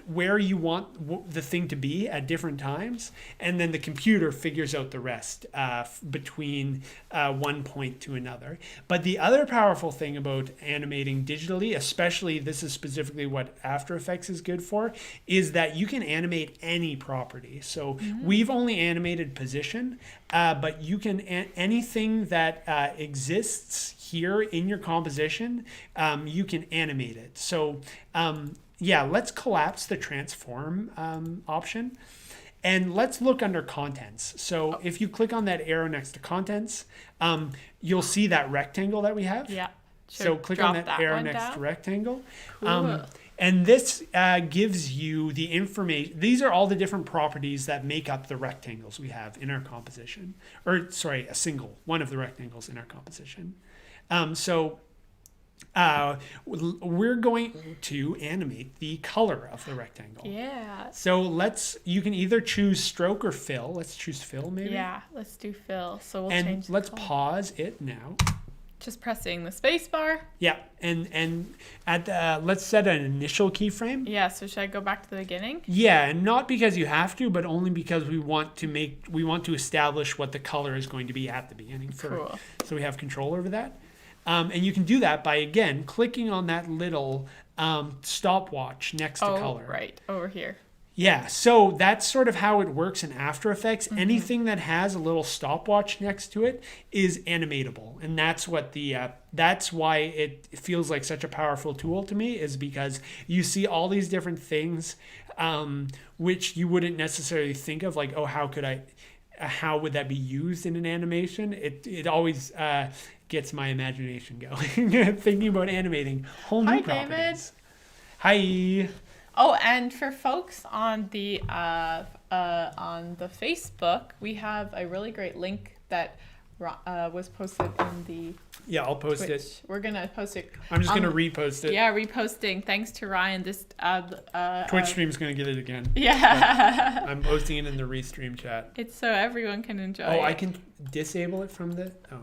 where you want the thing to be at different times, and then the computer figures out the rest between one point to another. But the other powerful thing about animating digitally, especially this is specifically what After Effects is good for, is that you can animate any property. So we've only animated position, but you can anything that exists here in your composition, you can animate it. So let's collapse the transform option, and let's look under contents. So if you click on that arrow next to contents, you'll see that rectangle that we have. Yeah. So click on that arrow next down. to rectangle. Cool. And this gives you the information. These are all the different properties that make up the rectangles we have in our composition. One of the rectangles in our composition. We're going to animate the color of the rectangle. Yeah. So you can either choose stroke or fill. Let's choose fill maybe. Yeah, let's do fill. So we'll And change the let's color. pause it now. Just pressing the space bar. Yeah, and let's set an initial keyframe. Yeah, so should I go back to the beginning? Yeah, and not because you have to, but only because we want to establish what the color is going to be at the beginning. Cool. So we have control over that. And you can do that by, again, clicking on that little stopwatch next to color. Right, over here. Yeah, so that's sort of how it works in After Effects. Anything that has a little stopwatch next to it is animatable, and that's why it feels like such a powerful tool to me, is because you see all these different things which you wouldn't necessarily think of, like, oh, how would that be used in an animation? It always gets my imagination going. Thinking about animating whole new properties. Hi. Oh, and for folks on the Facebook, we have a really great link that was posted in the I'll post Twitch. it. We're gonna post it. I'm just gonna repost it. Yeah, reposting. Thanks to Ryan. This Twitch stream's gonna get it again. Yeah. I'm posting it in the restream chat. It's so everyone can enjoy it. Oh, I can disable it from the. Oh,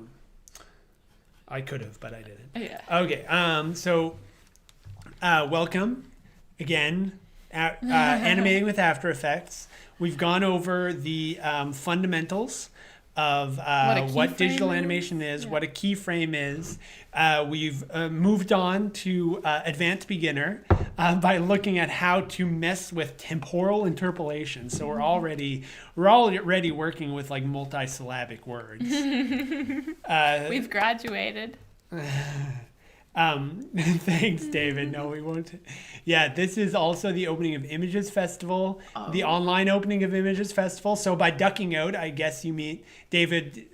I could have, but I didn't. Yeah. Okay. Welcome again. Animating with After Effects. We've gone over the fundamentals of what digital animation is, what a keyframe is. We've moved on to advanced beginner by looking at how to mess with temporal interpolation. So we're already working with like multisyllabic words. We've graduated. Thanks, David. No, we won't. Yeah, this is also the opening of Images Festival, the online opening of Images Festival. So by ducking out, I guess you mean David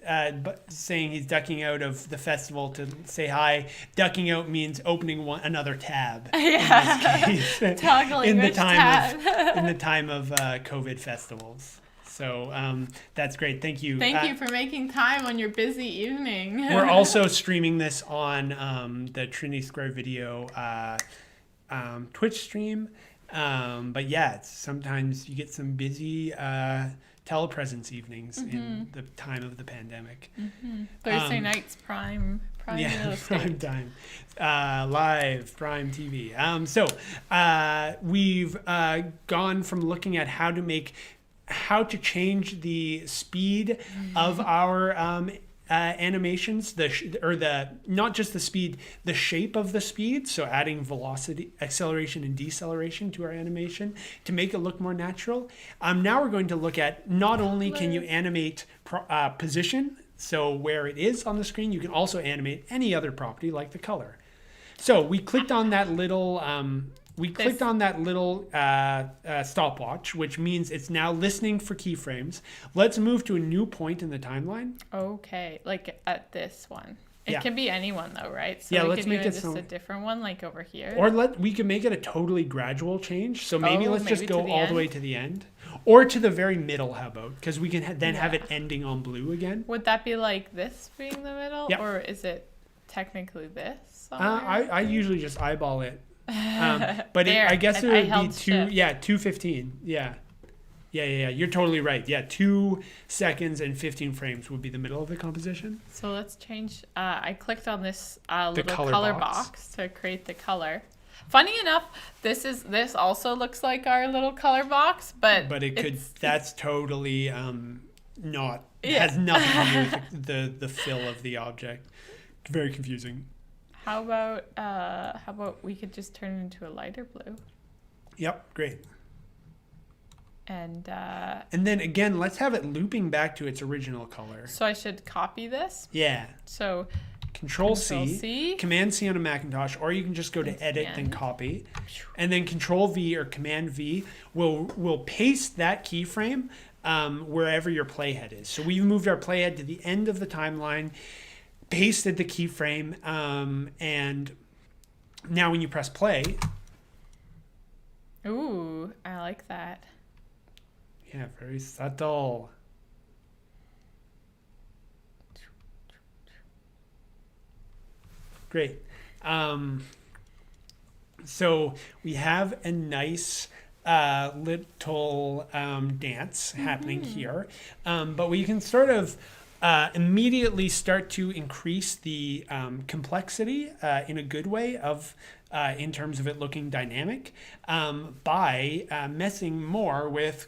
saying he's ducking out of the festival to say hi. Ducking out means opening another tab. Yeah. In this case, Toggling in the which time tab. in the time of COVID festivals. So that's great. Thank you. Thank you for making time on your busy evening. We're also streaming this on the Trinity Square Video Twitch stream. But yeah, sometimes you get some busy telepresence evenings in the time of the pandemic. Thursday nights prime real estate. prime time, live prime TV. We've gone from looking at how to change the speed of our animations, not just the speed, the shape of the speed. So adding velocity, acceleration, and deceleration to our animation to make it look more natural. Now we're going to look at not only can you animate position, so where it is on the screen, you can also animate any other property like the color. So we clicked on that little we clicked on that little stopwatch, which means it's now listening for keyframes. Let's move to a new point in the timeline. Okay, like at this one. It Yeah. can be any one though, right? So Yeah, we let's could make do it just so- a different one, like over here. Or we can make it a totally gradual change. So maybe let's just maybe go to the all the end? way to the end. Or to the very middle, how about? Because we can then have Yeah. it ending on blue again. Would that be like this being the middle, Yeah. or is it technically this? I usually just eyeball it. But There, I guess it and I would be held shift. 2:15. Yeah. Yeah. You're totally right. Yeah, 2 seconds and 15 frames would be the middle of the composition. So let's change. I clicked on this little color color box. box to create the color. Funny enough, this also looks like our little color box, but But that's totally not Yeah. has nothing to do with the fill of the object. Very confusing. how about we could just turn it into a lighter blue Yep, great. and And then again, let's have it looping back to its original color. so I should copy this. Yeah. So Control Control C, C. Command C on a Macintosh, or you can just go to Into Edit, the then end. copy, and then Control V or Command V will paste that keyframe wherever your playhead is. So we've moved our playhead to the end of the timeline, pasted the keyframe, and now when you press play, ooh, I like that. yeah, very subtle. Great. So we have a nice little dance happening here, but we can sort of immediately start to increase the complexity in a good way of in terms of it looking dynamic by messing more with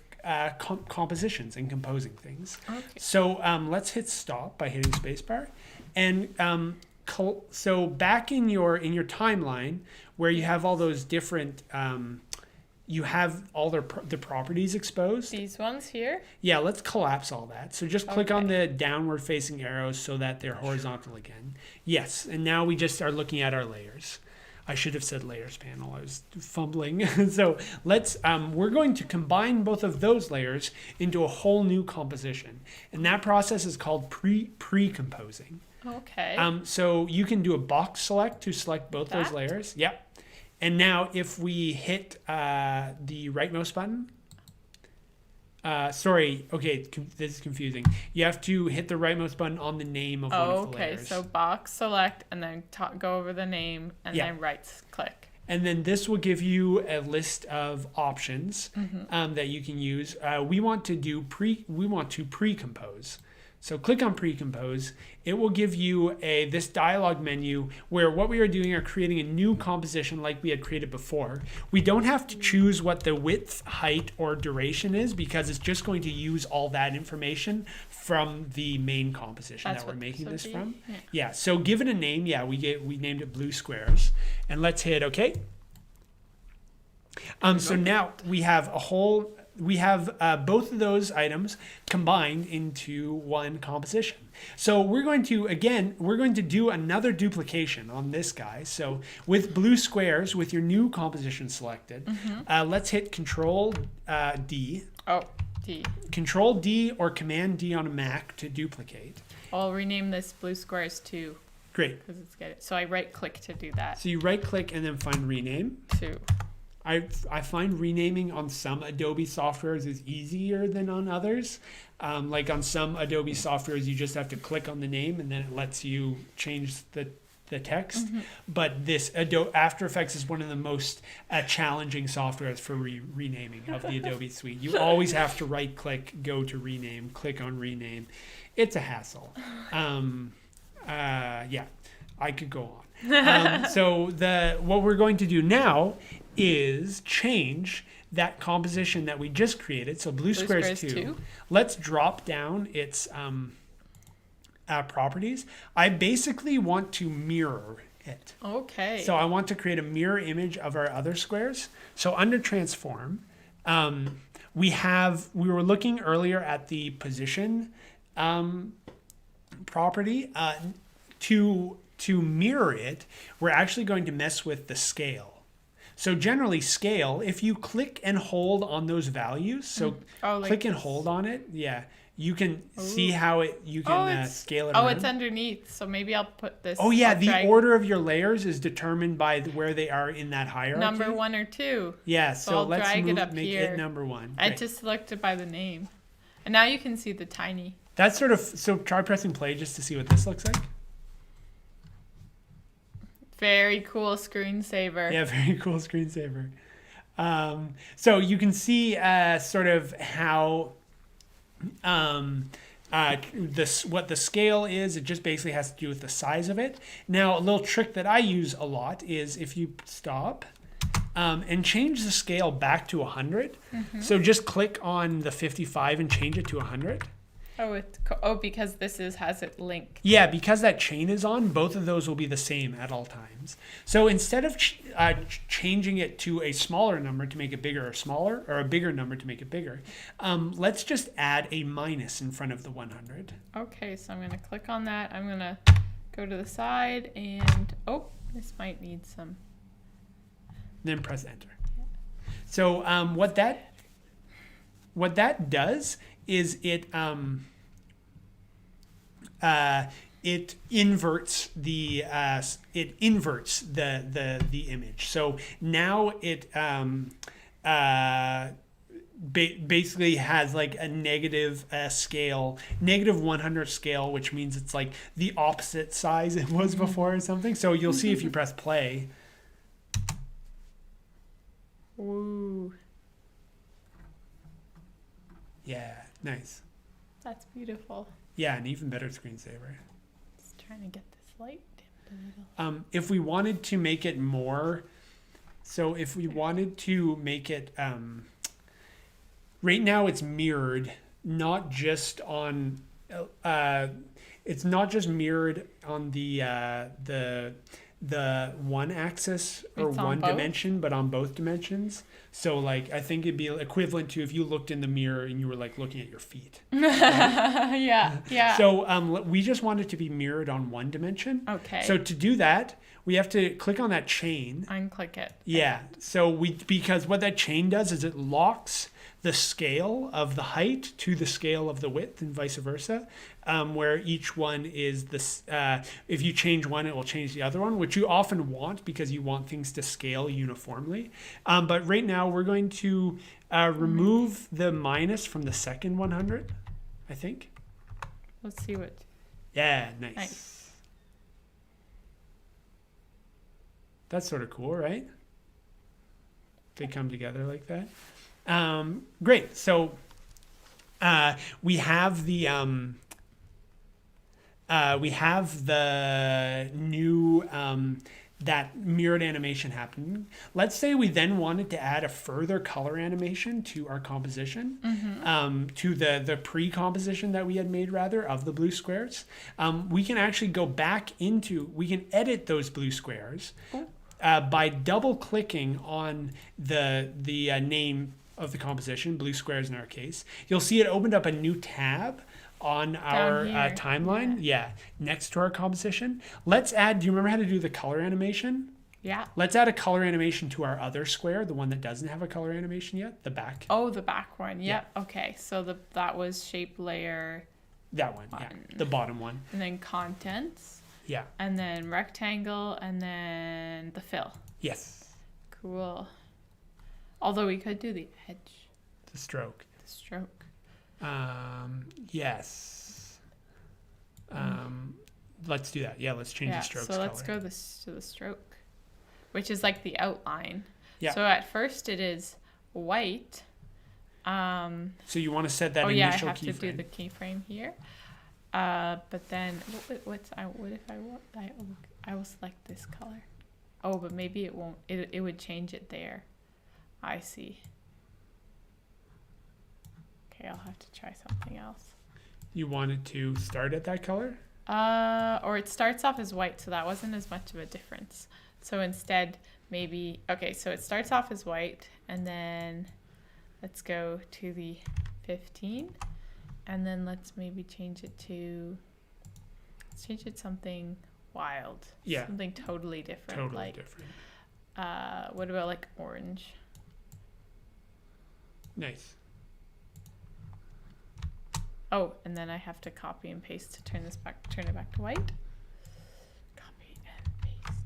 compositions and composing things. Okay. So let's hit stop by hitting spacebar, and so back in your timeline where you have all those different you have all the properties exposed. These ones here. Yeah, let's collapse all that. So just click on Okay. the downward facing arrows so that they're horizontal again. Yes, and now we just are looking at our layers. I should have said layers panel. I was fumbling. So let's we're going to combine both of those layers into a whole new composition, and that process is called pre-composing. Okay. So you can do a box select to select both those That? layers. Yep. And now if we hit the right mouse button, this is confusing. You have to hit the right mouse button on the name of one of the Okay, layers. so box select and then go over the name and Yeah. then right click. And then this will give you a list of options that you can use. We want to pre-compose. So click on pre-compose. It will give you this dialog menu where what we are doing are creating a new composition like we had created before. We don't have to choose what the width, height, or duration is because it's just going to use all that information from the main composition That's that we're what making this this would from. be? Yeah. Yeah, so give it a name. Yeah, we named it blue squares. And let's hit OK. So now we have both of those items combined into one composition. So we're going to do another duplication on this guy. So with blue squares, with your new composition selected, let's hit Control D. Oh, D. Control D or Command D on a Mac to duplicate. I'll rename this blue squares to Great. because it's good. So I right click to do that. So you right click and then find rename. To I find renaming on some Adobe softwares is easier than on others. Like on some Adobe softwares, you just have to click on the name and then it lets you change the text. But this Adobe After Effects is one of the most challenging softwares for renaming of the Adobe suite. You always have to right click, go to rename, click on rename. It's a hassle. Yeah, I could go on. So what we're going to do now is change that composition that we just created. So blue squares 2. Let's drop down its properties. I basically want to mirror it. okay. So I want to create a mirror image of our other squares. So under transform, we were looking earlier at the position property. To mirror it, we're actually going to mess with the scale. So generally scale, if you click and hold on those values, so Oh, like click and this. hold on it, yeah, you can see Ooh. how you can scale it around. It's underneath. So maybe I'll put this. Oh yeah, I'll the drag order of your layers is determined by where they are in that hierarchy. number 1 or 2. Yeah, So so I'll let's drag it up make here. it number 1. I Great. just selected by the name. And now you can see the tiny. That's sort of, so try pressing play just to see what this looks like. Very cool screensaver. Yeah, very cool screensaver. So you can see sort of how what the scale is. It just basically has to do with the size of it. Now, a little trick that I use a lot is if you stop and change the scale back to 100. So just click on the 55 and change it to 100. Because this has it linked. Yeah, because that chain is on, both of those will be the same at all times. So instead of changing it to a smaller number to make it bigger or smaller, or a bigger number to make it bigger, let's just add a minus in front of the 100. Okay, so I'm going to click on that. I'm going to go to the side and, this might need some. Then press enter. So what that does is it inverts the image. So now it basically has like a negative scale, negative 100 scale, which means it's like the opposite size it was before or something. So you'll see if you press play. Ooh. Yeah, nice. That's beautiful. Yeah, an even better screensaver. Just trying to get this light dimmed a little. If we wanted to make it more, so if we wanted to make it, right now it's mirrored, not just on, it's not just mirrored on the one axis or It's on one both? dimension, but on both dimensions. So like, I think it'd be equivalent to if you looked in the mirror and you were like looking at your feet. Yeah. So we just want it to be mirrored on one dimension. Okay. So to do that, we have to click on that chain. Unclick it. Yeah. So because what that chain does is it locks the scale of the height to the scale of the width and vice versa, where each one is this. If you change one, it will change the other one, which you often want because you want things to scale uniformly. But right now we're going to remove the minus from the second 100, I think. Let's see what. Yeah, nice. Nice. That's sort of cool, right? They come together like that. Great. So we have the new that mirrored animation happening. Let's say we then wanted to add a further color animation to our composition, to the pre-composition that we had made rather of the blue squares. We can actually go back we can edit those blue squares by double clicking on the name of the composition, blue squares in our case. You'll see it opened up a new tab on our timeline. Yeah, next to our composition. Let's add, do you remember how to do the color animation? Yeah. Let's add a color animation to our other square, the one that doesn't have a color animation yet, the back. Oh, the back one. Yep. Yeah. Okay. So that was shape layer. That one, yeah. The bottom one. And then contents. Yeah. And then rectangle and then the fill. Yes. Cool. Although we could do the edge. The stroke. The stroke. Yes. Let's do that. Yeah, let's change the stroke's color. So let's go to the stroke, which is like the outline. Yeah. So at first it is white. So you want to set that initial keyframe. Oh yeah, I have to do the keyframe here. But then what if I will select this color. Oh, but maybe it won't. It would change it there. I see. Okay, I'll have to try something else. You wanted to start at that color? Or it starts off as white, so that wasn't as much of a difference. So instead, maybe, okay, so it starts off as white, and then let's go to the 15, and then let's maybe change it to something wild. Yeah. Something totally different. Totally different. what about like orange? Nice. Oh, and then I have to copy and paste to turn it back to white. Copy and paste.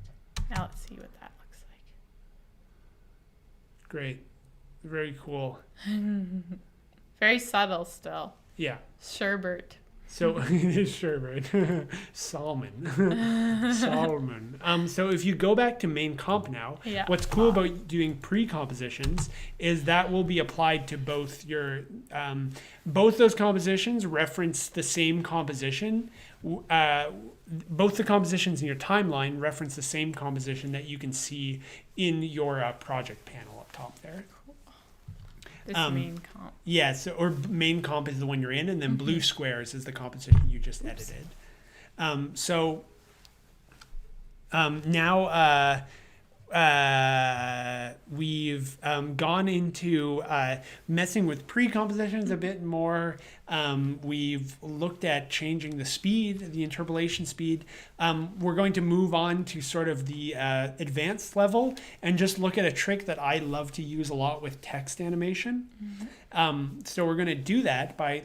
Now let's see what that looks like. Great. Very cool. Very subtle still. Yeah. Sherbert. So Sherbert. Solomon. So if you go back to main comp now, Yeah. what's cool about doing pre-compositions is that will be applied to both your both those compositions reference the same composition. Both the compositions in your timeline reference the same composition that you can see in your project panel up top there. This main comp. Yeah, so or main comp is the one you're in, and then blue squares is the composition you just edited. Now we've gone into messing with pre-compositions a bit more. We've looked at changing the speed, the interpolation speed. We're going to move on to sort of the advanced level and just look at a trick that I love to use a lot with text animation. So we're going to do that by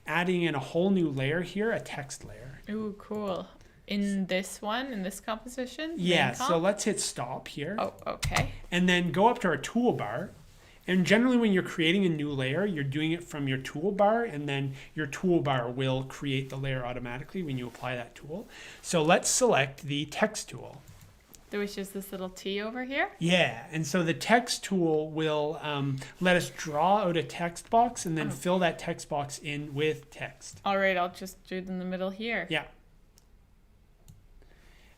adding in a whole new layer here, a text layer. Ooh, cool. In this composition? Yeah, so let's hit stop here. Oh, okay. And then go up to our toolbar. And generally when you're creating a new layer, you're doing it from your toolbar, and then your toolbar will create the layer automatically when you apply that tool. So let's select the text tool. There was just this little T over here? Yeah, and so the text tool will let us draw out a text box and then fill that text box in with text. All right, I'll just do it in the middle here. Yeah.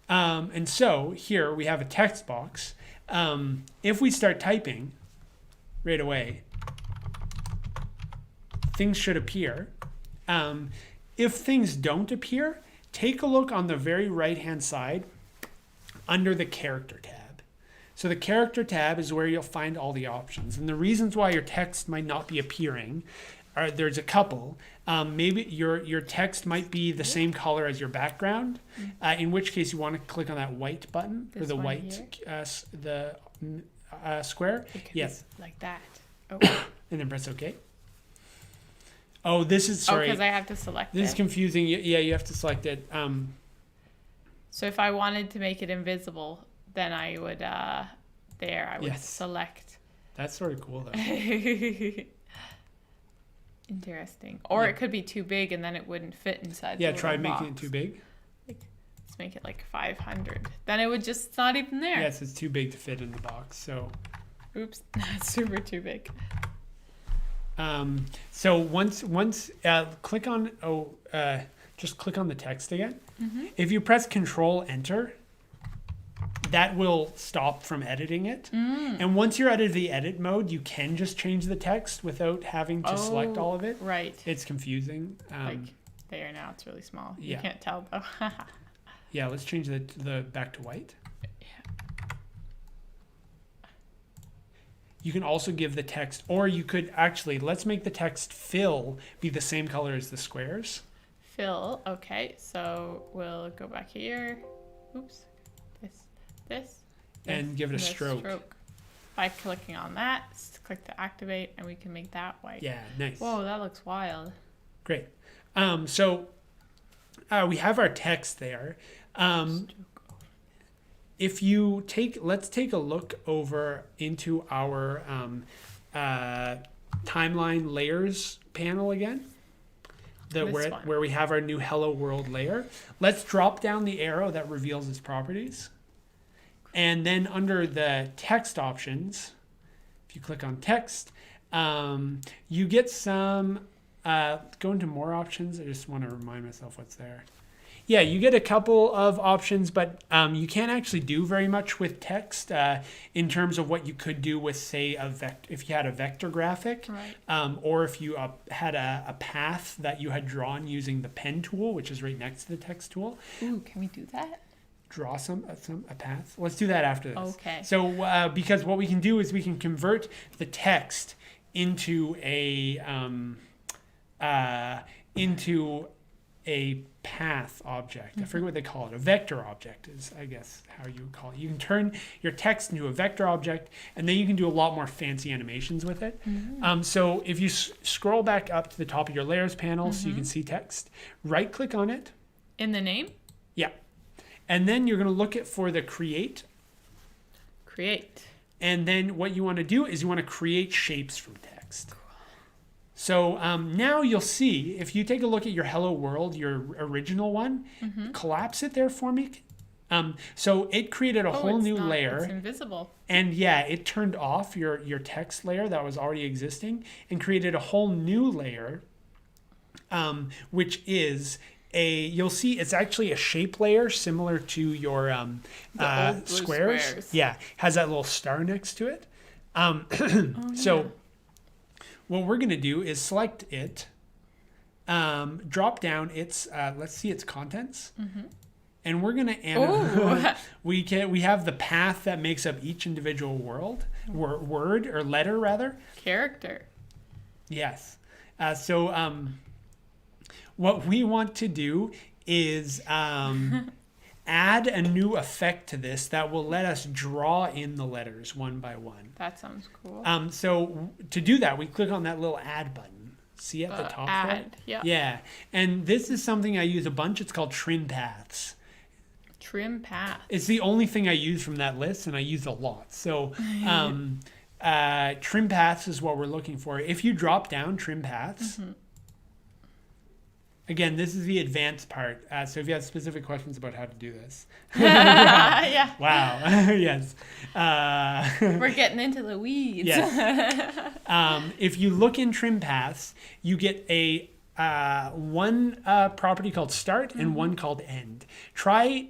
And so here we have a text box. If we start typing right away, things should appear. If things don't appear, take a look on the very right-hand side under the character tab. So the character tab is where you'll find all the options. And the reasons why your text might not be appearing there's a couple. Maybe your text might be the same color as your background, in which case you want to click on that white button, or the white square. Yes, like that. Oh. And then press OK. Oh, this is sorry. because I have to select This is it. confusing. Yeah, you have to select it. So if I wanted to make it invisible, then I would I would Yes. select. That's sort of cool though. Interesting. Or it could be too big and then it wouldn't fit inside. Yeah, the try little making it box. too big. Let's make it like 500. Then it would just it's not even there. Yes, it's too big to fit in the box. So. Oops, that's super too big. So once click on just click on the text again. If you press Control Enter, that will stop from editing it. And once you're out of the edit mode, you can just change the text without having to select all of it. Right. It's confusing. Like there now, it's really small. Yeah. You can't tell though. Yeah, let's change the back to white. You can also give the text, or you could actually, let's make the text fill be the same color as the squares. Fill, okay. So we'll go back here. Oops. This. And give it a this stroke. By clicking on that, click to activate, and we can make that white. Yeah, nice. Whoa, that looks wild. Great. So we have our text there. If you let's take a look over into our timeline layers panel again. Where we have our new Hello World layer. Let's drop down the arrow that reveals its properties. And then under the text options, if you click on text, you get some, go into more options. I just want to remind myself what's there. Yeah, you get a couple of options, but you can't actually do very much with text in terms of what you could do with, say, if you had a vector graphic, right. Or if you had a path that you had drawn using the pen tool, which is right next to the text tool. Ooh, can we do that? Draw a path. Let's do that after this. Okay. So because what we can do is we can convert the text into a path object. I forget what they call it. A vector object is, I guess, how you would call it. You can turn your text into a vector object, and then you can do a lot more fancy animations with it. So if you scroll back up to the top of your layers panel so you can see text, right-click on it. In the name? Yeah. And then you're going to look for the create. Create. And then what you want to do is you want to create shapes from text. So now you'll see, if you take a look at your Hello World, your original one, collapse it there for me. So it created a whole new layer. It's invisible. And yeah, it turned off your text layer that was already existing and created a whole new layer, which is you'll see it's actually a shape layer similar to your squares. Yeah, has that little star next to it. So what we're going to do is select it, drop down its, let's see its contents. And we're going to animate. we have the path that makes up each individual word or letter rather. Character. Yes. So what we want to do is add a new effect to this that will let us draw in the letters one by one. That sounds cool. So to do that, we click on that little add button. See at the top there? Yeah. Yeah. And this is something I use a bunch. It's called trim paths. Trim path. It's the only thing I use from that list, and I use a lot. So trim paths is what we're looking for. If you drop down trim paths, again, this is the advanced part. So if you have specific questions about how to do this. Yeah. Wow. Yes. We're getting into the weeds. Yes. If you look in trim paths, you get a one property called start and one called end. Try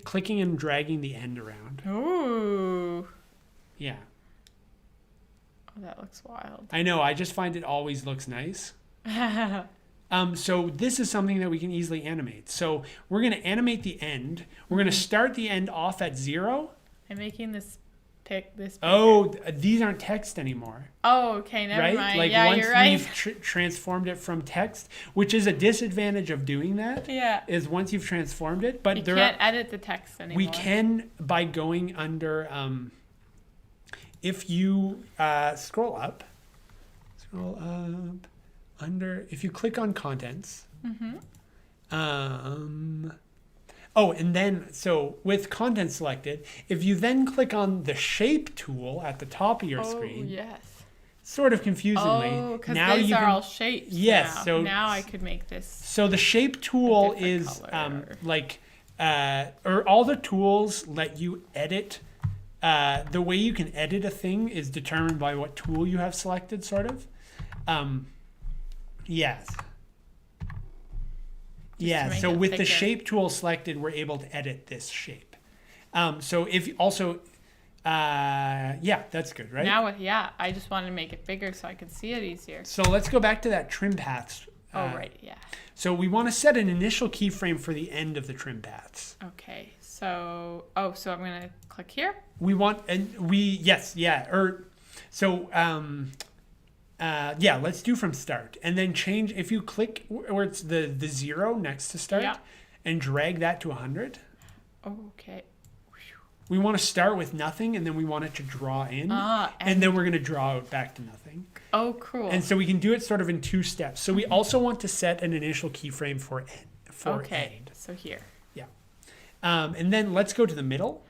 clicking and dragging the end around. Ooh. Yeah. Oh, that looks wild. I know. I just find it always looks nice. So this is something that we can easily animate. So we're going to animate the end. We're going to start the end off at 0. I'm making this bigger. Oh, these aren't text anymore. Oh, okay, never mind. Like yeah, once you're right. we've transformed it from text, which is a disadvantage of doing that. Yeah. Is once you've transformed it, but you can't edit the text anymore. We can by going under. If you scroll up, under. If you click on contents. Oh, and then, so with content selected, if you then click on the shape tool at the top of your screen, yes. Sort of confusingly, oh, because now these you are can, all shapes. yes, now. so now I could make this. So the shape tool is or all the tools let you edit. The way you can edit a thing is determined by what tool you have selected, sort of. Yes. Yeah, so with the shape tool selected, we're able to edit this shape. So if also, yeah, that's good, right? Now, I just wanted to make it bigger so I could see it easier. So let's go back to that trim paths. Right, yeah. So we want to set an initial keyframe for the end of the trim paths. Okay, so, so I'm going to click here? Let's do from start and then change. If you click where it's the 0 next to start and drag that to 100. Okay. We want to start with nothing and then we want it to draw in and then we're going to draw it back to nothing. Oh, cool. And so we can do it sort of in 2 steps. So we also want to set an initial keyframe for end. So here. Yeah. And then let's go to the middle.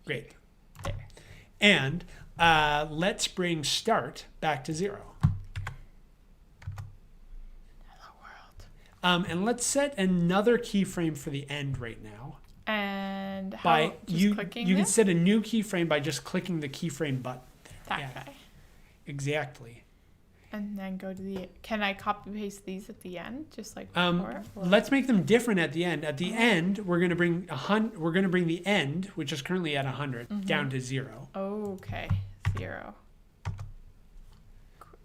Great. There. And let's bring start back to 0. Hello world. And let's set another keyframe for the end right now. And how? By just clicking you this? can set a new keyframe by just clicking the keyframe button. That guy. Exactly. And then go to the. Can I copy paste these at the end, just like before? Let's make them different at the end. At the end, we're going to bring We're going to bring the end, which is currently at 100, down to 0. Okay, 0.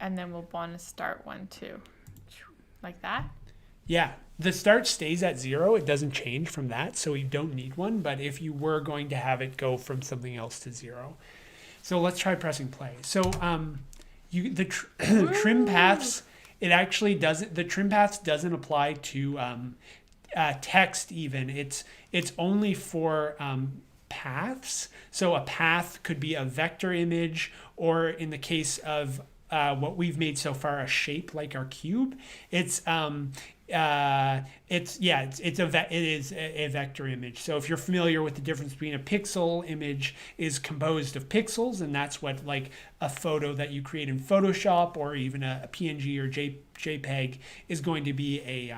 And then we'll want to start one too, like that. Yeah, the start stays at 0. It doesn't change from that, so we don't need one. But if you were going to have it go from something else to 0, so let's try pressing play. So the trim paths it actually doesn't. The trim paths doesn't apply to text even. It's only for paths. So a path could be a vector image, or in the case of what we've made so far, a shape like our cube. It is a vector image. So if you're familiar with the difference between a pixel image is composed of pixels, and that's what like a photo that you create in Photoshop or even a PNG or JPEG is going to be a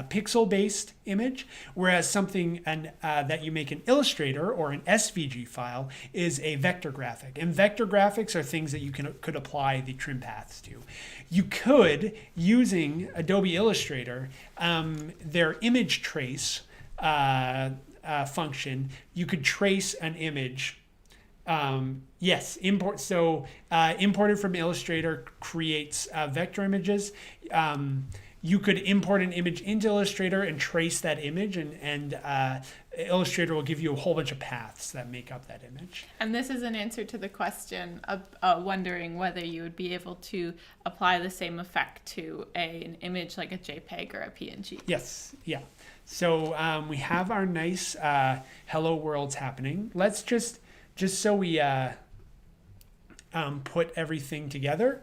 pixel-based image, whereas something that you make in Illustrator or an SVG file is a vector graphic. And vector graphics are things that you could apply the trim paths to. You could, using Adobe Illustrator, their image trace function, you could trace an image. Yes, import. So imported from Illustrator creates vector images. You could import an image into Illustrator and trace that image, and Illustrator will give you a whole bunch of paths that make up that image. And this is an answer to the question of wondering whether you would be able to apply the same effect to an image like a JPEG or a PNG. Yes, yeah. So we have our nice hello worlds happening. Let's just so we put everything together.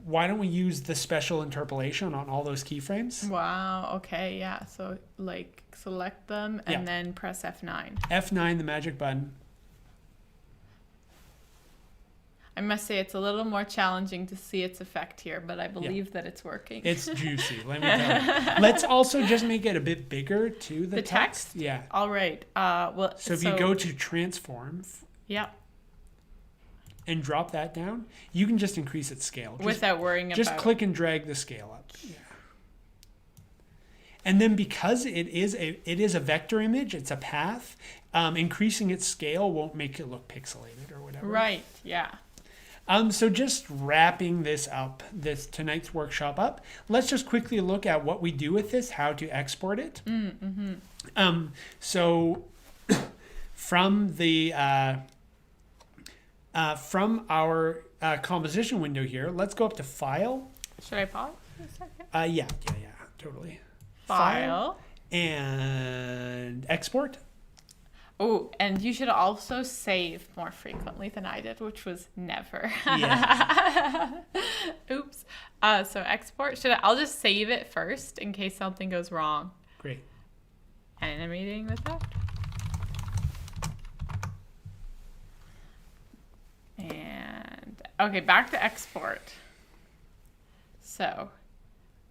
Why don't we use the special interpolation on all those keyframes? Wow. Okay. Yeah. So like select them and then press F9. F9, the magic button. I must say it's a little more challenging to see its effect here, but I believe that it's working. It's juicy. Let me tell you. Let's also just make it a bit bigger to the text. Yeah. All right. So if you go to transform. Yeah. And drop that down, you can just increase its scale. Without worrying about... Just click and drag the scale up. Yeah. And then because it is a vector image, it's a path, increasing its scale won't make it look pixelated or whatever. Right, yeah. So just wrapping this up, tonight's workshop up, let's just quickly look at what we do with this, how to export it. So from the... from our composition window here, let's go up to File. Should I pause for a second? Yeah, totally. File. And Export. Oh, and you should also save more frequently than I did, which was never. Yeah. Oops. So export. I'll just save it first in case something goes wrong. Great. Animating with that. And okay, back to export. So,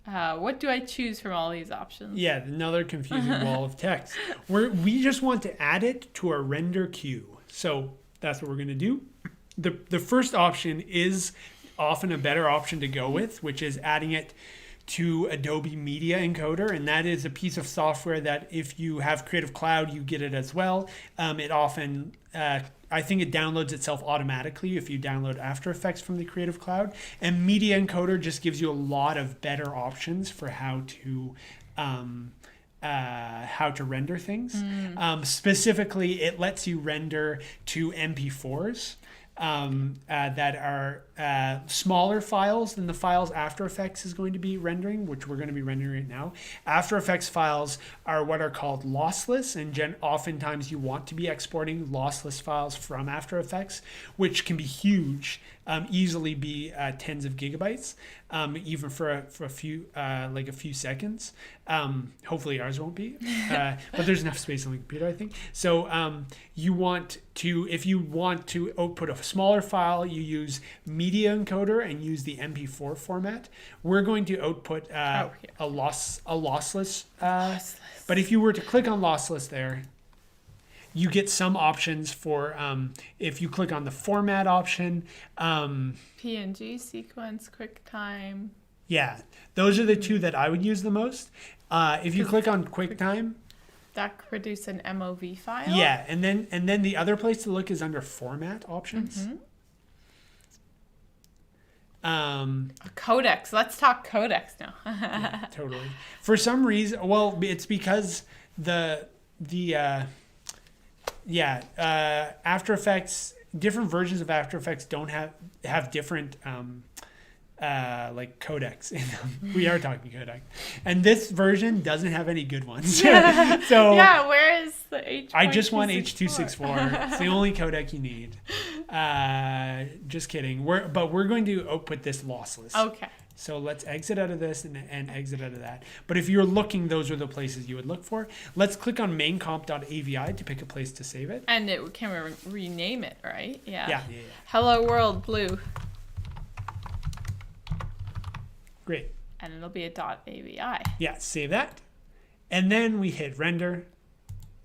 what do I choose from all these options? Yeah, another confusing wall of text. We just want to add it to our render queue. So that's what we're going to do. The first option is often a better option to go with, which is adding it to Adobe Media Encoder, and that is a piece of software that if you have Creative Cloud, you get it as well. It often, I think it downloads itself automatically if you download After Effects from the Creative Cloud. And Media Encoder just gives you a lot of better options for how to render things. Specifically, it lets you render to MP4s. That are smaller files than the files After Effects is going to be rendering, which we're going to be rendering right now. After Effects files are what are called lossless, and oftentimes you want to be exporting lossless files from After Effects, which can be huge, easily be tens of gigabytes, even for a few like a few seconds. Hopefully ours won't be, but there's enough space on the computer, I think. So you want to, if you want to output a smaller file, you use Media Encoder and use the MP4 format. We're going to output a lossless. But if you were to click on lossless there, you get some options for if you click on the format option. PNG, sequence, QuickTime. Yeah, those are the two that I would use the most. If you click on QuickTime, that could produce an MOV file. Yeah, and then the other place to look is under format options. Codecs. Let's talk codecs now. Yeah, totally. For some reason, well, it's because After Effects, different versions of After Effects don't have different like codecs in them. We are talking codec, and this version doesn't have any good ones. So yeah, where is the H? I just want H.264. It's the only codec you need. Just kidding. We're going to output this lossless. Okay. So let's exit out of this and exit out of that. But if you're looking, those are the places you would look for. Let's click on maincomp.avi to pick a place to save it. And can we rename it, right? Yeah. Yeah. Hello World Blue. Great. And it'll be a .avi. Yeah, save that. And then we hit render.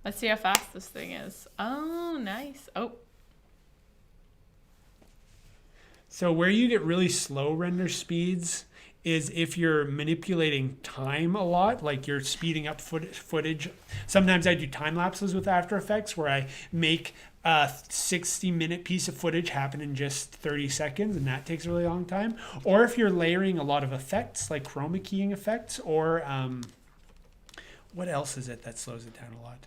Let's see how fast this thing is. Oh, nice. Oh. So where you get really slow render speeds is if you're manipulating time a lot, like you're speeding up footage. Sometimes I do time lapses with After Effects where I make a 60-minute piece of footage happen in just 30 seconds, and that takes a really long time. Or if you're layering a lot of effects, like chroma keying effects, or what else is it that slows it down a lot?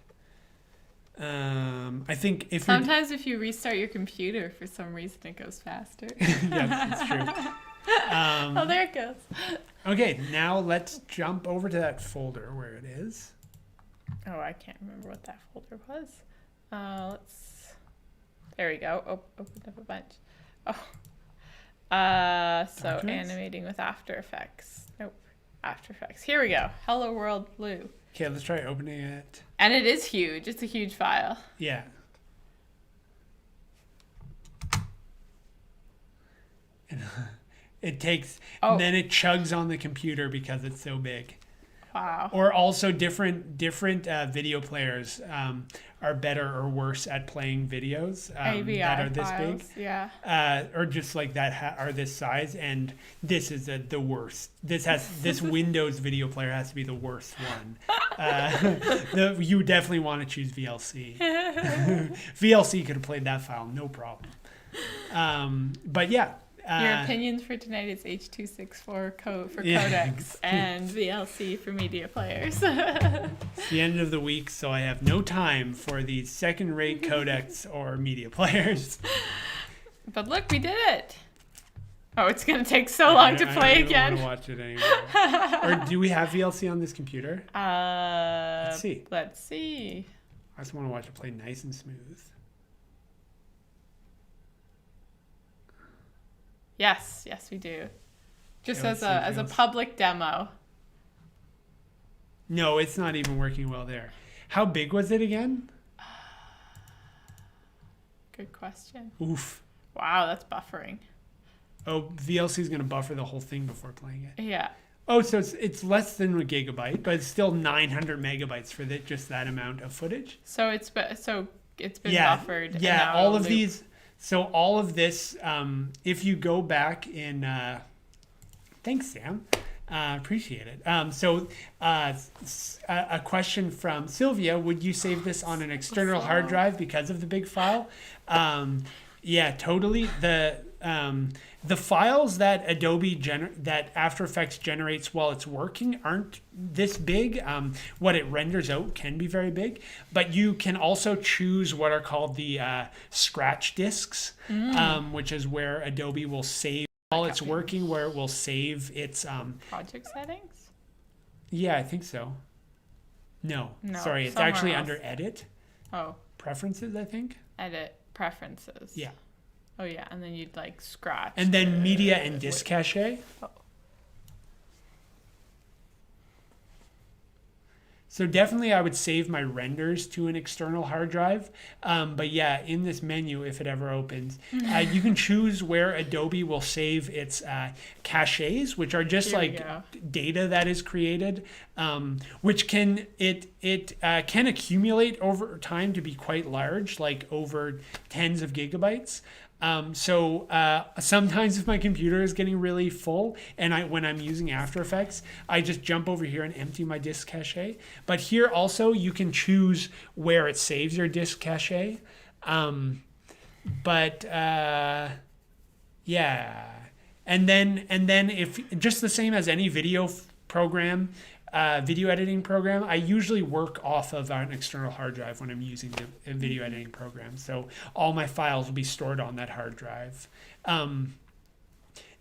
I think if sometimes if you restart your computer for some reason it goes faster. Yeah, that's true. Oh, there it goes. Okay, now let's jump over to that folder where it is. Oh, I can't remember what that folder was. There we go. Opened up a bunch. So Documents? animating with After Effects. Nope. After Effects. Here we go. Hello World Blue. Okay, let's try opening it. And it is huge. It's a huge file. Yeah. It takes, then it chugs on the computer because it's so big. Wow. Or also different video players are better or worse at playing videos that are this files, big. Yeah. Or just like that are this size, and this is the worst. This Windows video player has to be the worst one. You definitely want to choose VLC. VLC could have played that file, no problem. But yeah. Your opinions for tonight is H.264 for codecs and VLC for media players. It's the end of the week, so I have no time for these second-rate codecs or media players. But look, we did it. Oh, it's going to take so long to play again. I don't want to watch it anymore. Or do we have VLC on this computer? Let's see. I just want to watch it play nice and smooth. Yes, we do. Just Okay, as a public demo. No, it's not even working well there. How big was it again? Good question. Oof. Wow, that's buffering. Oh, VLC is going to buffer the whole thing before playing it. Yeah. Oh, so it's less than a gigabyte, but it's still 900 megabytes for just that amount of footage. So it's been buffered. Yeah, all of these. So all of this, if you go back in, thanks, Sam. Appreciate it. A question from Sylvia: would you save this on an external hard drive because of the big file? Yeah, totally. The files that that After Effects generates while it's working aren't this big. What it renders out can be very big, but you can also choose what are called the scratch disks, which is where Adobe will save while it's working, where it will save its project settings. Yeah, I think so. No, sorry, it's actually under Edit. Oh, Preferences, I think. Edit Preferences. Yeah. Oh yeah, and then you'd like scratch. And then media and disk cache. Oh. So definitely I would save my renders to an external hard drive. But yeah, in this menu, if it ever opens, you can choose where Adobe will save its caches, which are just data that is created, which can accumulate over time to be quite large, like over tens of gigabytes. Sometimes if my computer is getting really full and when I'm using After Effects, I just jump over here and empty my disk cache. But here also you can choose where it saves your disk cache. Yeah. And then if just the same as any video program, video editing program, I usually work off of an external hard drive when I'm using the video editing program. So all my files will be stored on that hard drive.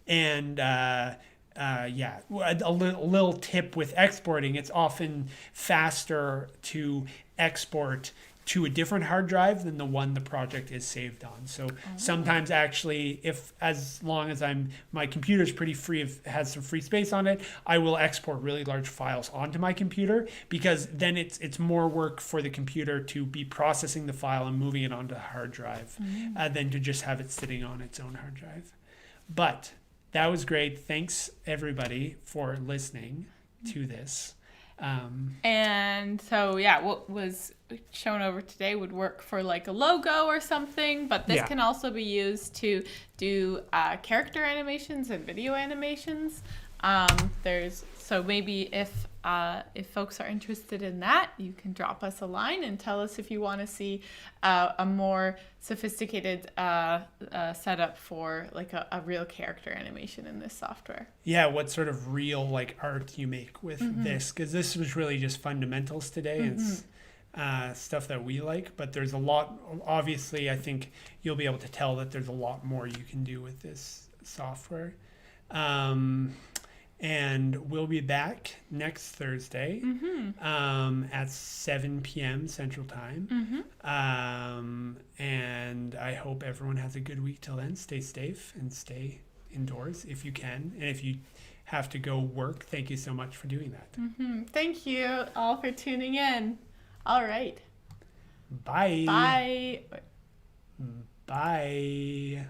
And yeah, a little tip with exporting, it's often faster to export to a different hard drive than the one the project is saved on. So sometimes actually, if as long as my computer's pretty free, has some free space on it, I will export really large files onto my computer, because then it's more work for the computer to be processing the file and moving it onto the hard drive than to just have it sitting on its own hard drive. But that was great. Thanks everybody for listening to this. And so, yeah, what was shown over today would work for like a logo or something, but this can also be used to do character animations and video animations. So maybe if folks are interested in that, you can drop us a line and tell us if you want to see a more sophisticated setup for like a real character animation in this software. Yeah, what sort of real like art you make with this, because this was really just fundamentals today. It's stuff that we like, but there's a lot. Obviously, I think you'll be able to tell that there's a lot more you can do with this software. And we'll be back next Thursday at 7 p.m. Central Time. And I hope everyone has a good week till then. Stay safe and stay indoors if you can. And if you have to go work, thank you so much for doing that. Thank you all for tuning in. All right. Bye. Bye. Bye.